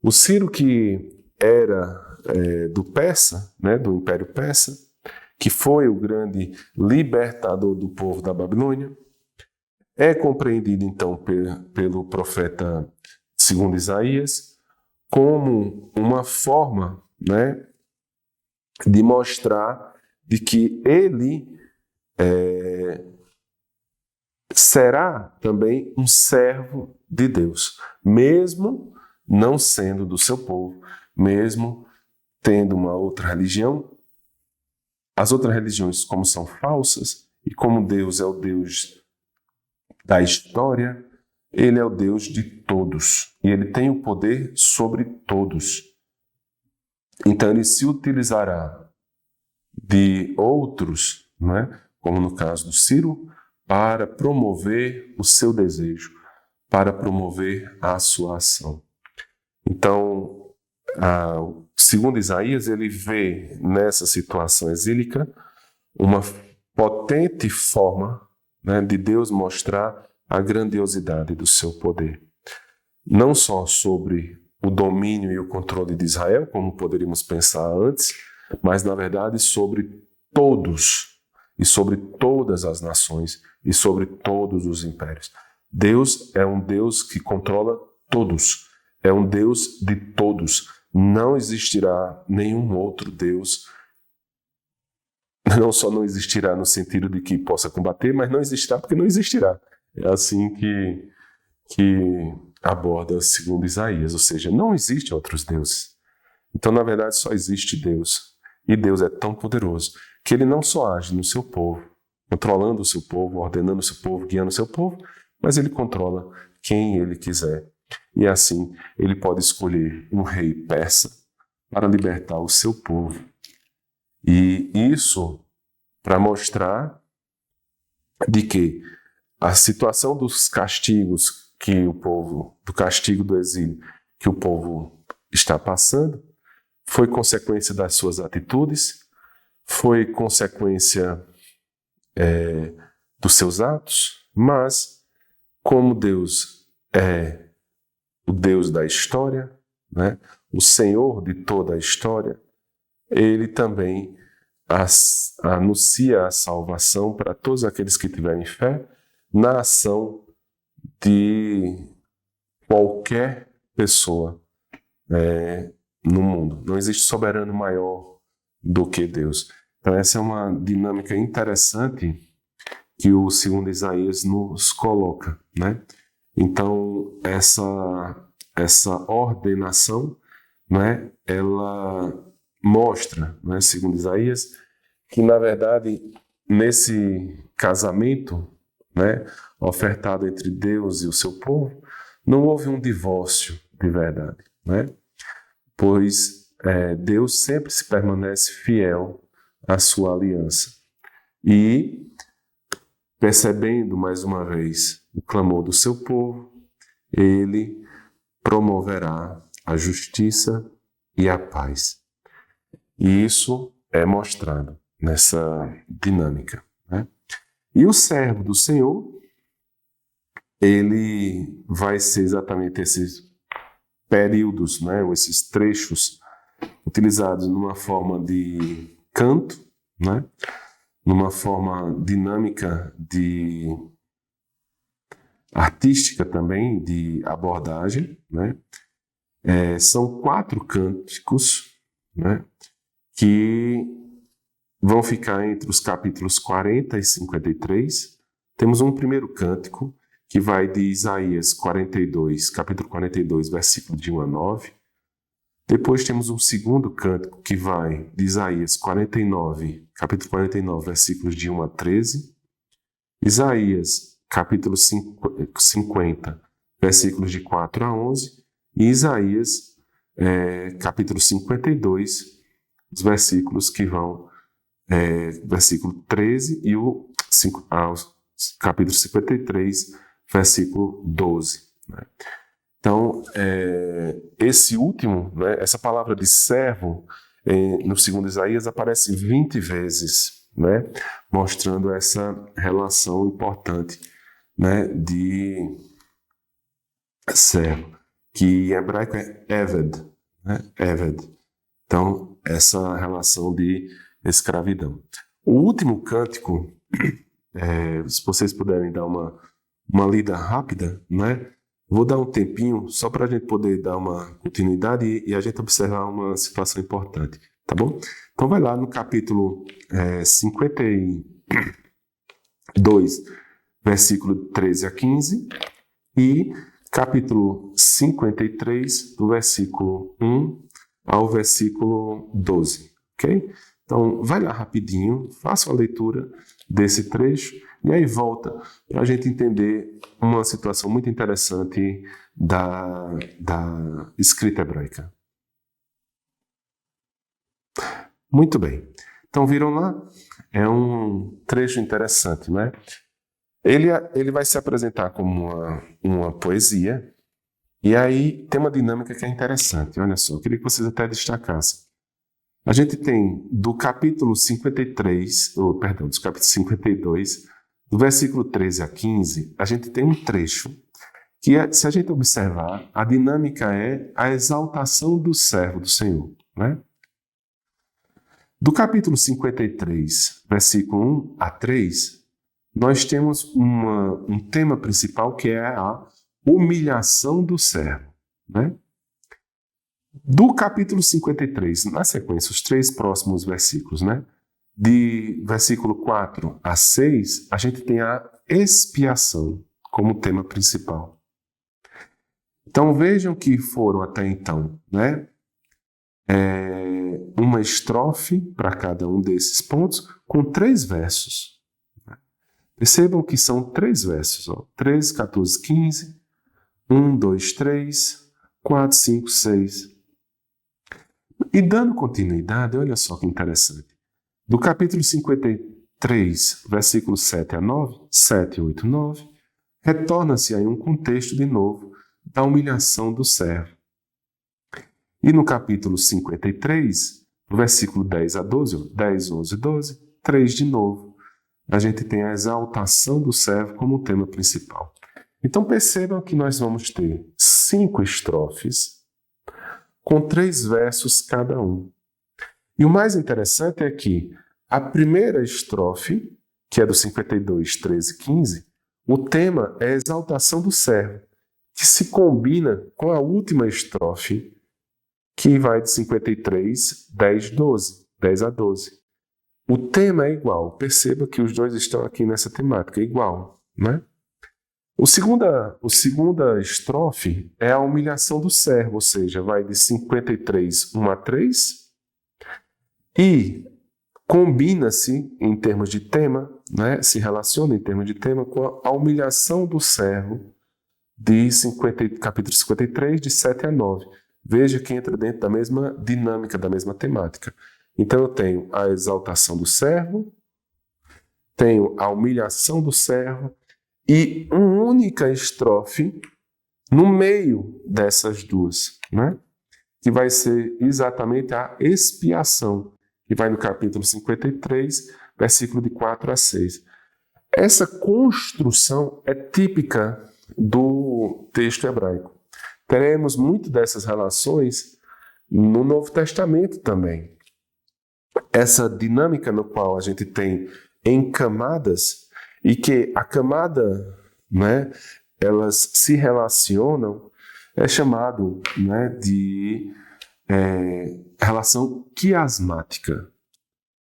O Ciro, que era do Persa, né, do Império Persa, que foi o grande libertador do povo da Babilônia, é compreendido então pelo profeta, segundo Isaías, como uma forma, né, de mostrar de que ele será também um servo de Deus, mesmo não sendo do seu povo, mesmo tendo uma outra religião. As outras religiões, como são falsas, e como Deus é o Deus da história, ele é o Deus de todos. E ele tem o poder sobre todos. Então ele se utilizará de outros, né, como no caso do Ciro, para promover o seu desejo, para promover a sua ação. Então, segundo Isaías, ele vê nessa situação exílica uma potente forma, né, de Deus mostrar a grandiosidade do seu poder. Não só sobre o domínio e o controle de Israel, como poderíamos pensar antes, mas, na verdade, sobre todos e sobre todas as nações e sobre todos os impérios. Deus é um Deus que controla todos, é um Deus de todos. Não existirá nenhum outro Deus. Não só não existirá no sentido de que possa combater, mas não existirá porque não existirá. É assim que aborda segundo Isaías, ou seja, não existem outros deuses. Então, na verdade, só existe Deus. E Deus é tão poderoso que ele não só age no seu povo, controlando o seu povo, ordenando o seu povo, guiando o seu povo, mas ele controla quem ele quiser. E assim, ele pode escolher um rei persa para libertar o seu povo. E isso para mostrar de que a situação dos castigos que o povo, do castigo do exílio que o povo está passando, foi consequência das suas atitudes, foi consequência dos seus atos, mas como Deus é o Deus da história, né, o Senhor de toda a história, ele também anuncia a salvação para todos aqueles que tiverem fé na ação de qualquer pessoa no mundo. Não existe soberano maior do que Deus. Então essa é uma dinâmica interessante que o segundo Isaías nos coloca, né? Então essa ordenação, né, ela mostra, né, segundo Isaías, que na verdade nesse casamento, né, ofertado entre Deus e o seu povo, não houve um divórcio de verdade, né? Pois Deus sempre se permanece fiel à sua aliança. E, percebendo mais uma vez o clamor do seu povo, ele promoverá a justiça e a paz. E isso é mostrado nessa dinâmica, né? E o servo do Senhor, ele vai ser exatamente esses períodos, né, ou esses trechos utilizados numa forma de canto, né, numa forma dinâmica de artística também, de abordagem, né? São 4 cânticos, né, que vão ficar entre os capítulos 40 e 53. Temos um primeiro cântico que vai de Isaías 42, capítulo 42, versículo de 1 a 9. Depois temos um segundo cântico que vai de Isaías 49, capítulo 49, versículos de 1 a 13. Isaías, capítulo 50, versículos de 4 a 11. E Isaías, capítulo 52, os versículos que vão, versículo 13 e o capítulo 53, versículo 12. Né? Então, esse último, né, essa palavra de servo, no segundo Isaías, aparece 20 vezes, né, mostrando essa relação importante, né, de servo, que em hebraico é Eved, né, Eved. Então, essa relação de escravidão. O último cântico, se vocês puderem dar uma lida rápida, né? Vou dar um tempinho só para a gente poder dar uma continuidade e a gente observar uma situação importante, tá bom? Então vai lá no capítulo 52, versículo 13 a 15 e capítulo 53, do versículo 1 ao versículo 12, ok? Então vai lá rapidinho, faça a leitura desse trecho e aí volta para a gente entender uma situação muito interessante da escrita hebraica. Muito bem. Então viram lá? É um trecho interessante, né? Ele vai se apresentar como uma poesia e aí tem uma dinâmica que é interessante. Olha só, eu queria que vocês até destacassem. A gente tem do capítulo 53, do capítulo 52, do versículo 13 a 15, a gente tem um trecho que, se a gente observar, a dinâmica é a exaltação do servo do Senhor, né? Do capítulo 53, versículo 1 a 3, nós temos um tema principal que é a humilhação do servo, né? Do capítulo 53, na sequência, os 3 próximos versículos, né? De versículo 4 a 6, a gente tem a expiação como tema principal. Então vejam que foram até então, né? uma estrofe para cada um desses pontos, com 3 versos. Percebam que são 3 versos, 13, 14, 15, 1, 2, 3, 4, 5, 6. E dando continuidade, olha só que interessante. Do capítulo 53, versículos 7 a 9, 7, 8, 9, retorna-se aí um contexto de novo da humilhação do servo. E no capítulo 53, versículo 10 a 12, 10, 11, 12, 3 de novo, a gente tem a exaltação do servo como tema principal. Então percebam que nós vamos ter 5 estrofes com 3 versos cada um. E o mais interessante é que a primeira estrofe, que é do 52, 13, 15, o tema é a exaltação do servo, que se combina com a última estrofe, que vai de 53, 10, 12, 10 a 12. O tema é igual. Perceba que os dois estão aqui nessa temática, igual, né? O segunda estrofe é a humilhação do servo, ou seja, vai de 53, 1 a 3, e combina-se em termos de tema, né? Se relaciona em termos de tema com a humilhação do servo de capítulo 53, de 7 a 9. Veja que entra dentro da mesma dinâmica, da mesma temática. Então eu tenho a exaltação do servo, tenho a humilhação do servo e uma única estrofe no meio dessas duas, né? Que vai ser exatamente a expiação, que vai no capítulo 53, versículo de 4 a 6. Essa construção é típica do texto hebraico. Teremos muito dessas relações no Novo Testamento também. Essa dinâmica no qual a gente tem em camadas, e que a camada, né, elas se relacionam, é chamado, né, de relação quiasmática.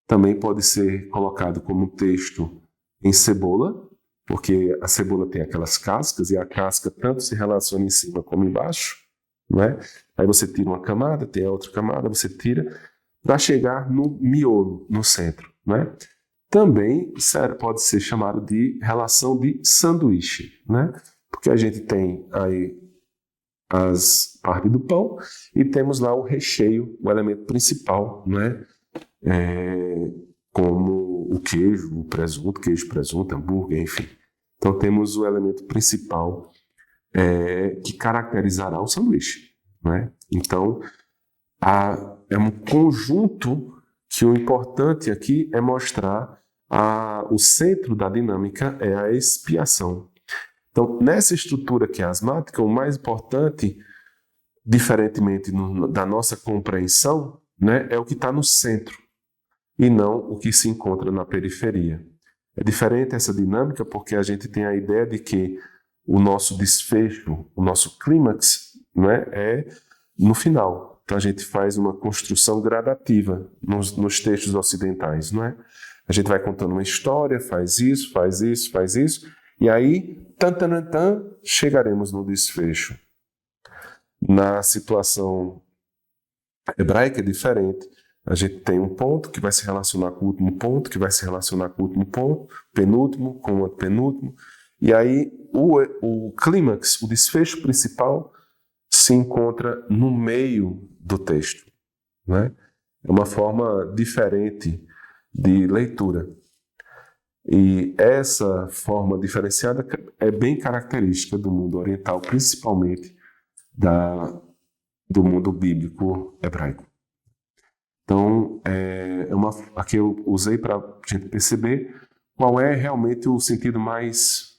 Também pode ser colocado como um texto em cebola, porque a cebola tem aquelas cascas, e a casca tanto se relaciona em cima como embaixo, né? Aí você tira uma camada, tem a outra camada, você tira, para chegar no miolo, no centro, né? Também pode ser chamado de relação de sanduíche, né? Porque a gente tem aí as partes do pão e temos lá o recheio, o elemento principal, né? Como o queijo, o presunto, presunto, hambúrguer, enfim. Então temos o elemento principal que caracterizará o sanduíche, né? Então é um conjunto que o importante aqui é mostrar o centro da dinâmica é a expiação. Então, nessa estrutura quiasmática, o mais importante, diferentemente da nossa compreensão, né, é o que está no centro e não o que se encontra na periferia. É diferente essa dinâmica porque a gente tem a ideia de que o nosso desfecho, o nosso clímax, né, é no final. Então a gente faz uma construção gradativa nos textos ocidentais, não é? A gente vai contando uma história, faz isso, e aí, chegaremos no desfecho. Na situação hebraica é diferente. A gente tem um ponto que vai se relacionar com o último ponto, que vai se relacionar com o último ponto, penúltimo com o penúltimo, e aí o clímax, o desfecho principal, se encontra no meio do texto, né? É uma forma diferente de leitura. E essa forma diferenciada é bem característica do mundo oriental, principalmente do mundo bíblico hebraico. Então, aqui eu usei para a gente perceber qual é realmente o sentido mais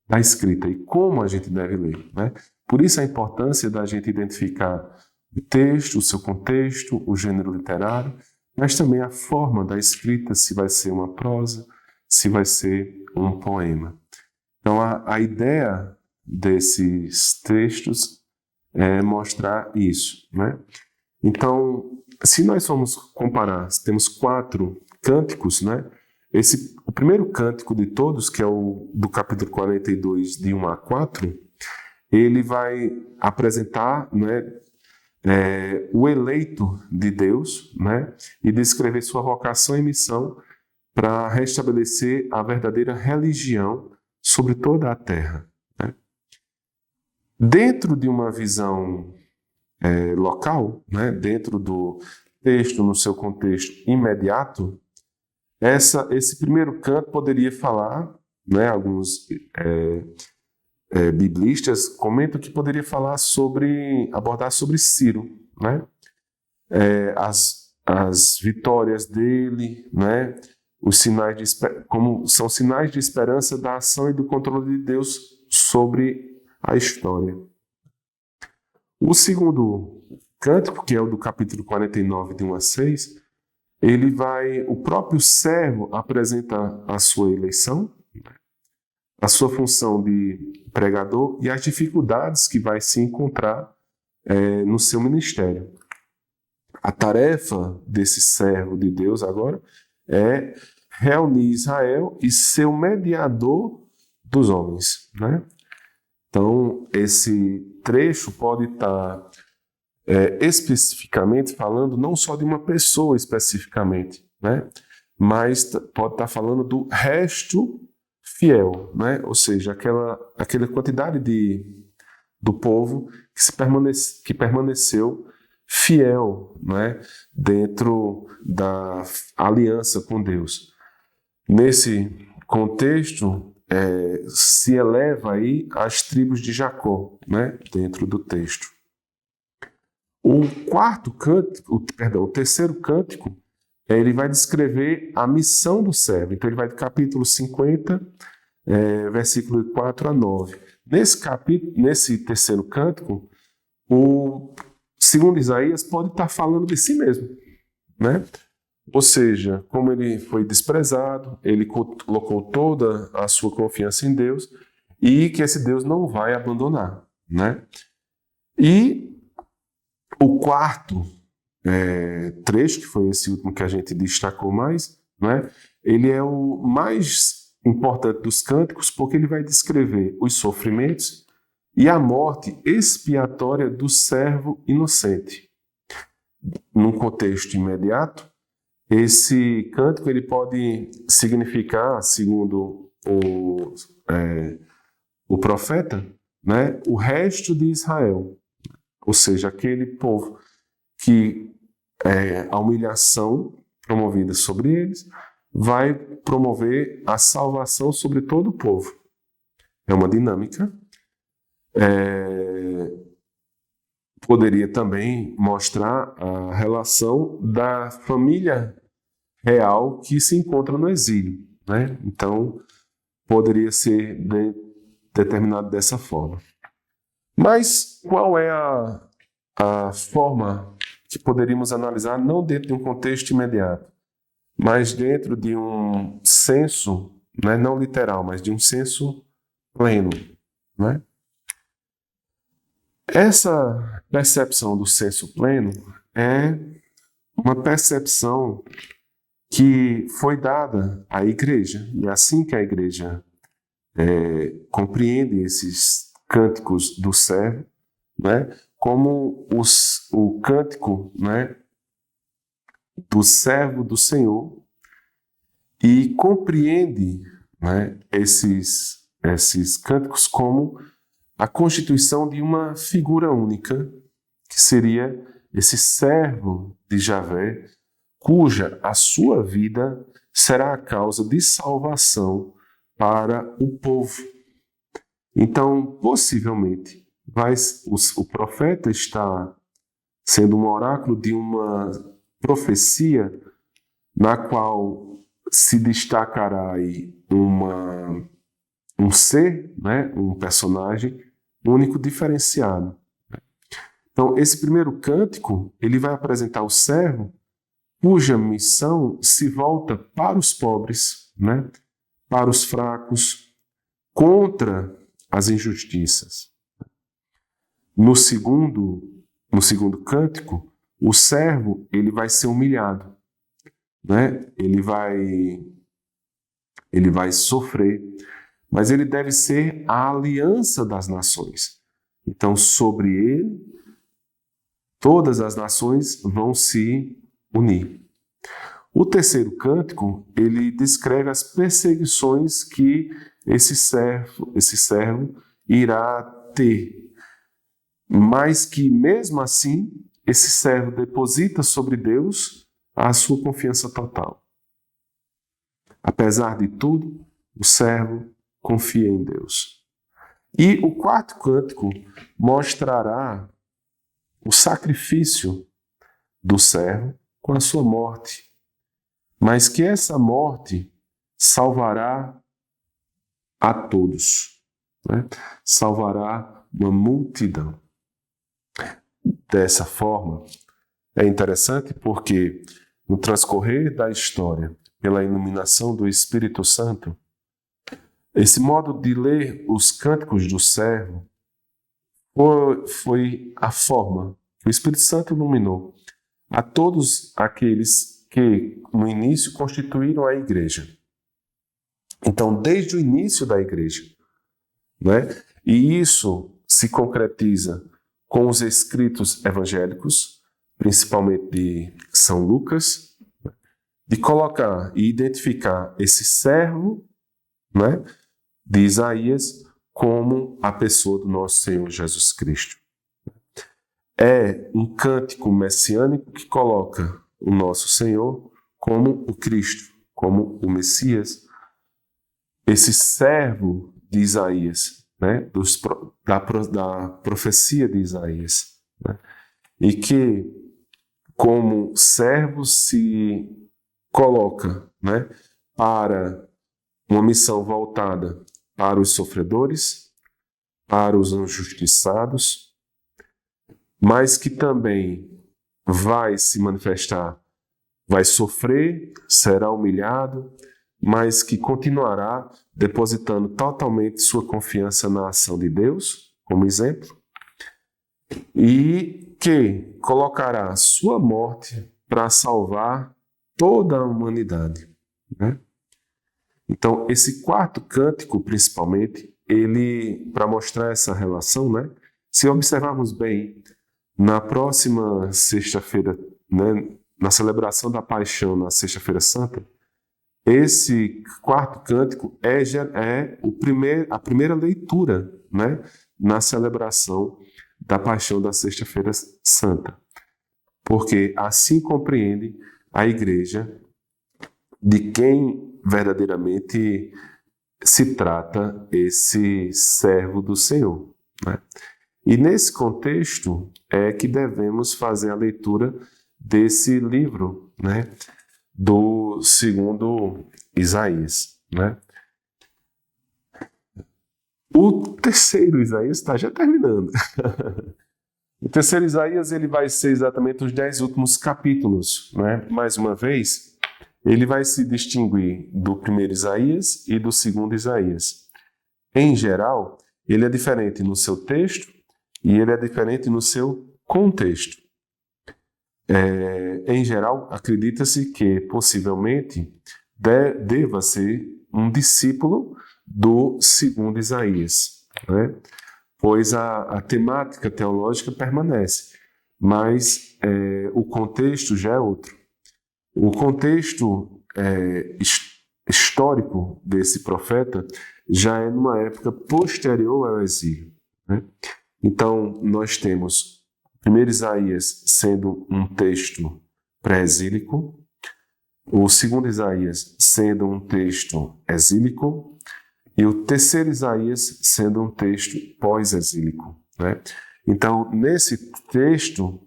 da escrita e como a gente deve ler, né? Por isso a importância da gente identificar o texto, o seu contexto, o gênero literário, mas também a forma da escrita, se vai ser uma prosa, se vai ser um poema. Então, a ideia desses textos é mostrar isso, né? Então, se nós formos comparar, temos 4 cânticos, né? O primeiro cântico de todos, que é o do capítulo 42, de 1 a 4, ele vai apresentar, né, o eleito de Deus, né? E descrever sua vocação e missão para restabelecer a verdadeira religião sobre toda a terra, né? Dentro de uma visão local, né? Dentro do texto, no seu contexto imediato, esse primeiro canto poderia falar, né? Alguns biblistas comentam que poderia falar abordar sobre Ciro, né? As vitórias dele, né? Os sinais como são sinais de esperança da ação e do controle de Deus sobre a história. O segundo cântico, que é o do capítulo 49, de 1 a 6, o próprio servo apresenta a sua eleição, a sua função de pregador e as dificuldades que vai se encontrar no seu ministério. A tarefa desse servo de Deus agora é reunir Israel e ser o mediador dos homens, né? Então, esse trecho pode estar especificamente falando não só de uma pessoa especificamente, né? Mas pode estar falando do resto fiel, né? Ou seja, aquela quantidade do povo que permaneceu fiel, né? Dentro da aliança com Deus. Nesse contexto, se eleva aí as tribos de Jacó, né? Dentro do texto. O terceiro cântico, ele vai descrever a missão do servo. Então ele vai do capítulo 50, versículo 4 a 9. Nesse terceiro cântico, segundo Isaías, pode estar falando de si mesmo, né? Ou seja, como ele foi desprezado, ele colocou toda a sua confiança em Deus e que esse Deus não vai abandonar, né? E o quarto trecho, que foi esse último que a gente destacou mais, né? Ele é o mais importante dos cânticos porque ele vai descrever os sofrimentos e a morte expiatória do servo inocente. Num contexto imediato, esse cântico ele pode significar, segundo o profeta, né, o resto de Israel, ou seja, aquele povo que a humilhação promovida sobre eles vai promover a salvação sobre todo o povo. É uma dinâmica. Poderia também mostrar a relação da família real que se encontra no exílio, né? Então, poderia ser determinado dessa forma. Mas qual é a forma que poderíamos analisar, não dentro de um contexto imediato, mas dentro de um senso, né, não literal, mas de um senso pleno, né? Essa percepção do senso pleno é uma percepção que foi dada à igreja, e é assim que a igreja compreende esses cânticos do servo, né, como o cântico, né, do servo do Senhor, e compreende, né, esses cânticos como a constituição de uma figura única, que seria esse servo de Javé, cuja a sua vida será a causa de salvação para o povo. Então, possivelmente, o profeta está sendo um oráculo de uma profecia na qual se destacará aí um ser, né, um personagem único, diferenciado. Então, esse primeiro cântico, ele vai apresentar o servo cuja missão se volta para os pobres, né, para os fracos, contra as injustiças. No segundo cântico, o servo ele vai ser humilhado, né? Ele vai sofrer, mas ele deve ser a aliança das nações. Então, sobre ele, todas as nações vão se unir. O terceiro cântico, ele descreve as perseguições que esse servo irá ter, mas que mesmo assim, esse servo deposita sobre Deus a sua confiança total. Apesar de tudo, o servo confia em Deus. E o quarto cântico mostrará o sacrifício do servo com a sua morte, mas que essa morte salvará a todos, né? Salvará uma multidão. Dessa forma, é interessante porque no transcorrer da história, pela iluminação do Espírito Santo, esse modo de ler os cânticos do servo foi a forma que o Espírito Santo iluminou a todos aqueles que no início constituíram a igreja. Então, desde o início da igreja, né? E isso se concretiza com os escritos evangélicos, principalmente de São Lucas, de colocar e identificar esse servo, né, de Isaías como a pessoa do nosso Senhor Jesus Cristo. É um cântico messiânico que coloca o nosso Senhor como o Cristo, como o Messias, esse servo de Isaías, né, da profecia de Isaías, né, e que, como servo, se coloca, né, para uma missão voltada para os sofredores, para os injustiçados, mas que também vai se manifestar, vai sofrer, será humilhado, mas que continuará depositando totalmente sua confiança na ação de Deus, como exemplo, e que colocará sua morte para salvar toda a humanidade, né? Então, esse quarto cântico, principalmente, ele, para mostrar essa relação, né? Se observarmos bem, na próxima sexta-feira, né, na celebração da Paixão, na Sexta-feira Santa, esse quarto cântico é a primeira leitura, né, na celebração da Paixão da Sexta-feira Santa. Porque assim compreende a Igreja de quem verdadeiramente se trata esse servo do Senhor, né? E nesse contexto é que devemos fazer a leitura desse livro, né, do segundo Isaías, né? O terceiro Isaías está já terminando. O terceiro Isaías ele vai ser exatamente os 10 últimos capítulos, né? Mais uma vez, ele vai se distinguir do primeiro Isaías e do segundo Isaías. Em geral, ele é diferente no seu texto e ele é diferente no seu contexto. Em geral, acredita-se que possivelmente deva ser um discípulo do segundo Isaías, né? Pois a temática teológica permanece, mas o contexto já é outro. O contexto histórico desse profeta já é numa época posterior ao exílio, né? Então, nós temos o primeiro Isaías sendo um texto pré-exílico, o segundo Isaías sendo um texto exílico e o terceiro Isaías sendo um texto pós-exílico, né? Então, nesse texto,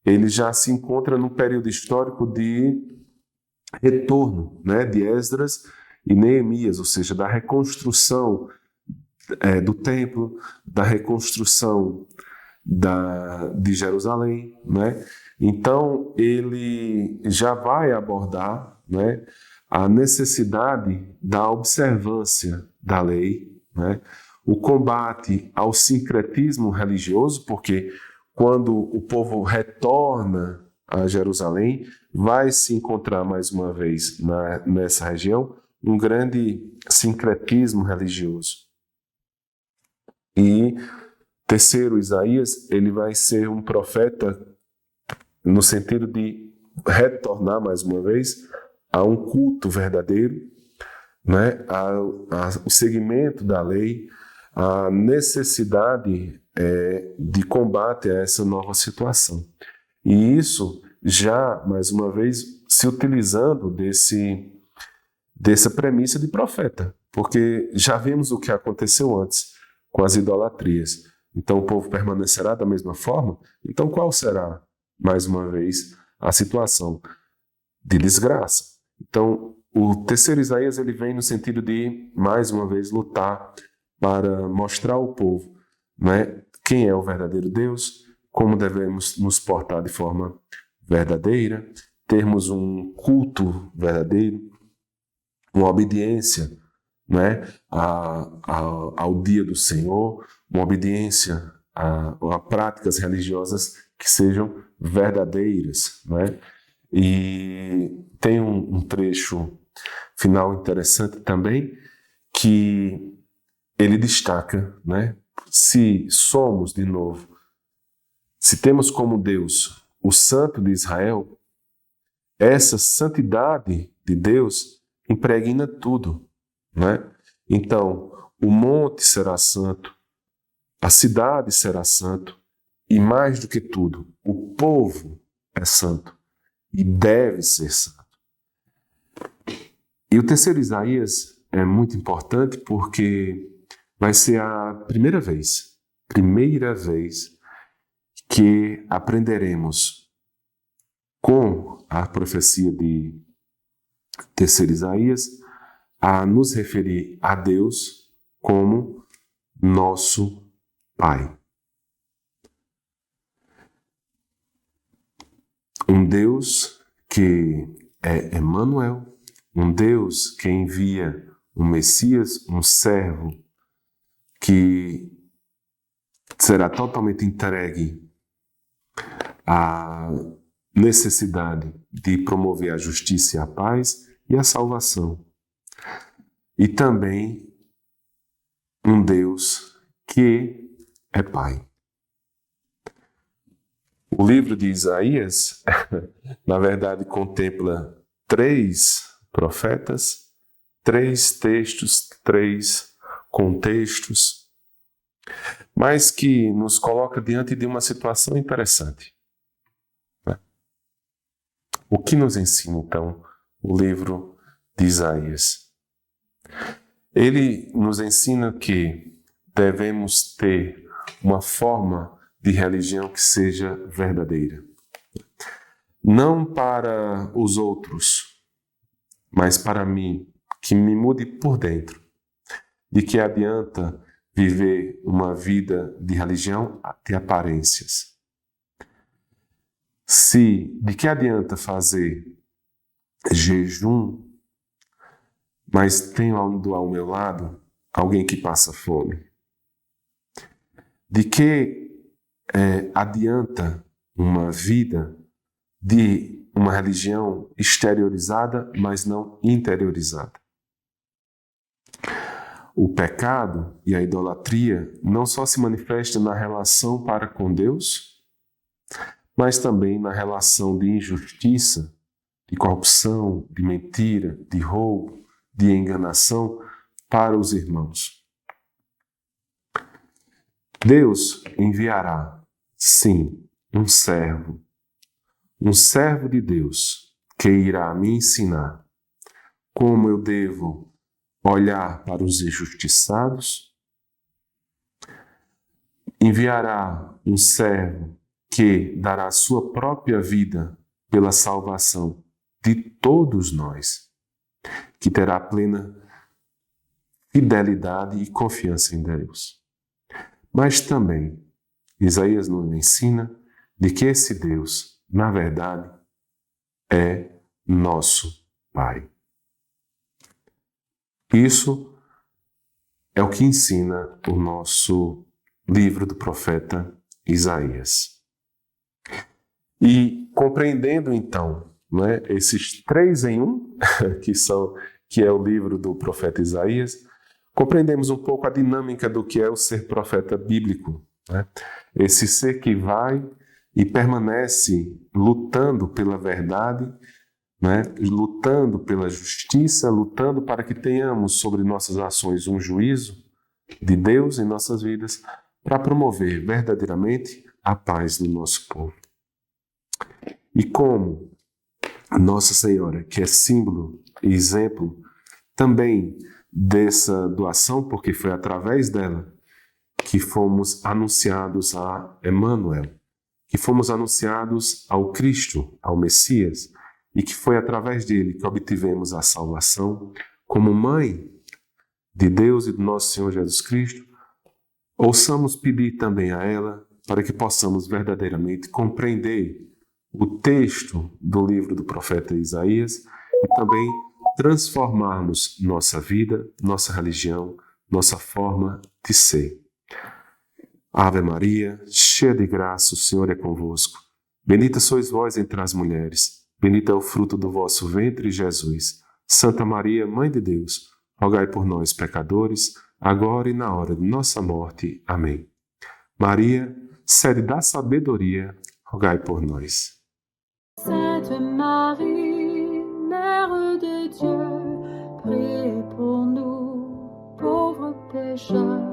ele já se encontra num período histórico de retorno, né, de Esdras e Neemias, ou seja, da reconstrução do templo, da reconstrução de Jerusalém, né? Então, ele já vai abordar, né, a necessidade da observância da lei, né? O combate ao sincretismo religioso, porque quando o povo retorna a Jerusalém, vai se encontrar mais uma vez nessa região um grande sincretismo religioso. E terceiro Isaías, ele vai ser um profeta no sentido de retornar mais uma vez a um culto verdadeiro, né? O segmento da lei, a necessidade de combate a essa nova situação. E isso já, mais uma vez, se utilizando dessa premissa de profeta, porque já vimos o que aconteceu antes com as idolatrias. Então o povo permanecerá da mesma forma? Então qual será, mais uma vez, a situação de desgraça? Então o terceiro Isaías ele vem no sentido de, mais uma vez, lutar para mostrar ao povo, né, quem é o verdadeiro Deus, como devemos nos portar de forma verdadeira, termos um culto verdadeiro, uma obediência, né, ao dia do Senhor, uma obediência a práticas religiosas que sejam verdadeiras, né? E tem um trecho final interessante também, que ele destaca, né? Se somos, de novo, se temos como Deus o Santo de Israel, essa santidade de Deus impregna tudo, né? Então, o monte será santo, a cidade será santo, e mais do que tudo, o povo é santo e deve ser santo. E o terceiro Isaías é muito importante porque vai ser a primeira vez que aprenderemos com a profecia de terceiro Isaías a nos referir a Deus como nosso Pai. Um Deus que é Emanuel, um Deus que envia um Messias, um servo que será totalmente entregue à necessidade de promover a justiça e a paz e a salvação. E também um Deus que é Pai. O livro de Isaías, na verdade, contempla 3 profetas, 3 textos, 3 contextos, mas que nos coloca diante de uma situação interessante. O que nos ensina, então, o livro de Isaías? Ele nos ensina que devemos ter uma forma de religião que seja verdadeira. Não para os outros, mas para mim, que me mude por dentro. De que adianta viver uma vida de religião de aparências? De que adianta fazer jejum, mas tenho ao meu lado alguém que passa fome? De que adianta uma vida de uma religião exteriorizada, mas não interiorizada? O pecado e a idolatria não só se manifestam na relação para com Deus, mas também na relação de injustiça, de corrupção, de mentira, de roubo, de enganação para os irmãos. Deus enviará, sim, um servo de Deus, que irá me ensinar como eu devo olhar para os injustiçados. Enviará um servo que dará sua própria vida pela salvação de todos nós, que terá plena fidelidade e confiança em Deus. Mas também, Isaías nos ensina de que esse Deus, na verdade, é nosso Pai. Isso é o que ensina o nosso livro do profeta Isaías. E compreendendo então, né, esses 3 em 1, que é o livro do profeta Isaías, compreendemos um pouco a dinâmica do que é o ser profeta bíblico, né? Esse ser que vai e permanece lutando pela verdade, né? Lutando pela justiça, lutando para que tenhamos sobre nossas ações um juízo de Deus em nossas vidas, para promover verdadeiramente a paz no nosso povo. E como Nossa Senhora, que é símbolo e exemplo também dessa doação, porque foi através dela que fomos anunciados a Emmanuel, que fomos anunciados ao Cristo, ao Messias, e que foi através dele que obtivemos a salvação. Como mãe de Deus e do nosso Senhor Jesus Cristo, ouçamos pedir também a ela para que possamos verdadeiramente compreender o texto do livro do profeta Isaías e também transformarmos nossa vida, nossa religião, nossa forma de ser. Ave Maria, cheia de graça, o Senhor é convosco. Bendita sois vós entre as mulheres, bendito é o fruto do vosso ventre, Jesus. Santa Maria, Mãe de Deus, rogai por nós, pecadores, agora e na hora de nossa morte. Amém. Maria, sede da sabedoria, rogai por nós. Sainte Marie, Mère de Dieu, priez pour nous, pauvres pécheurs,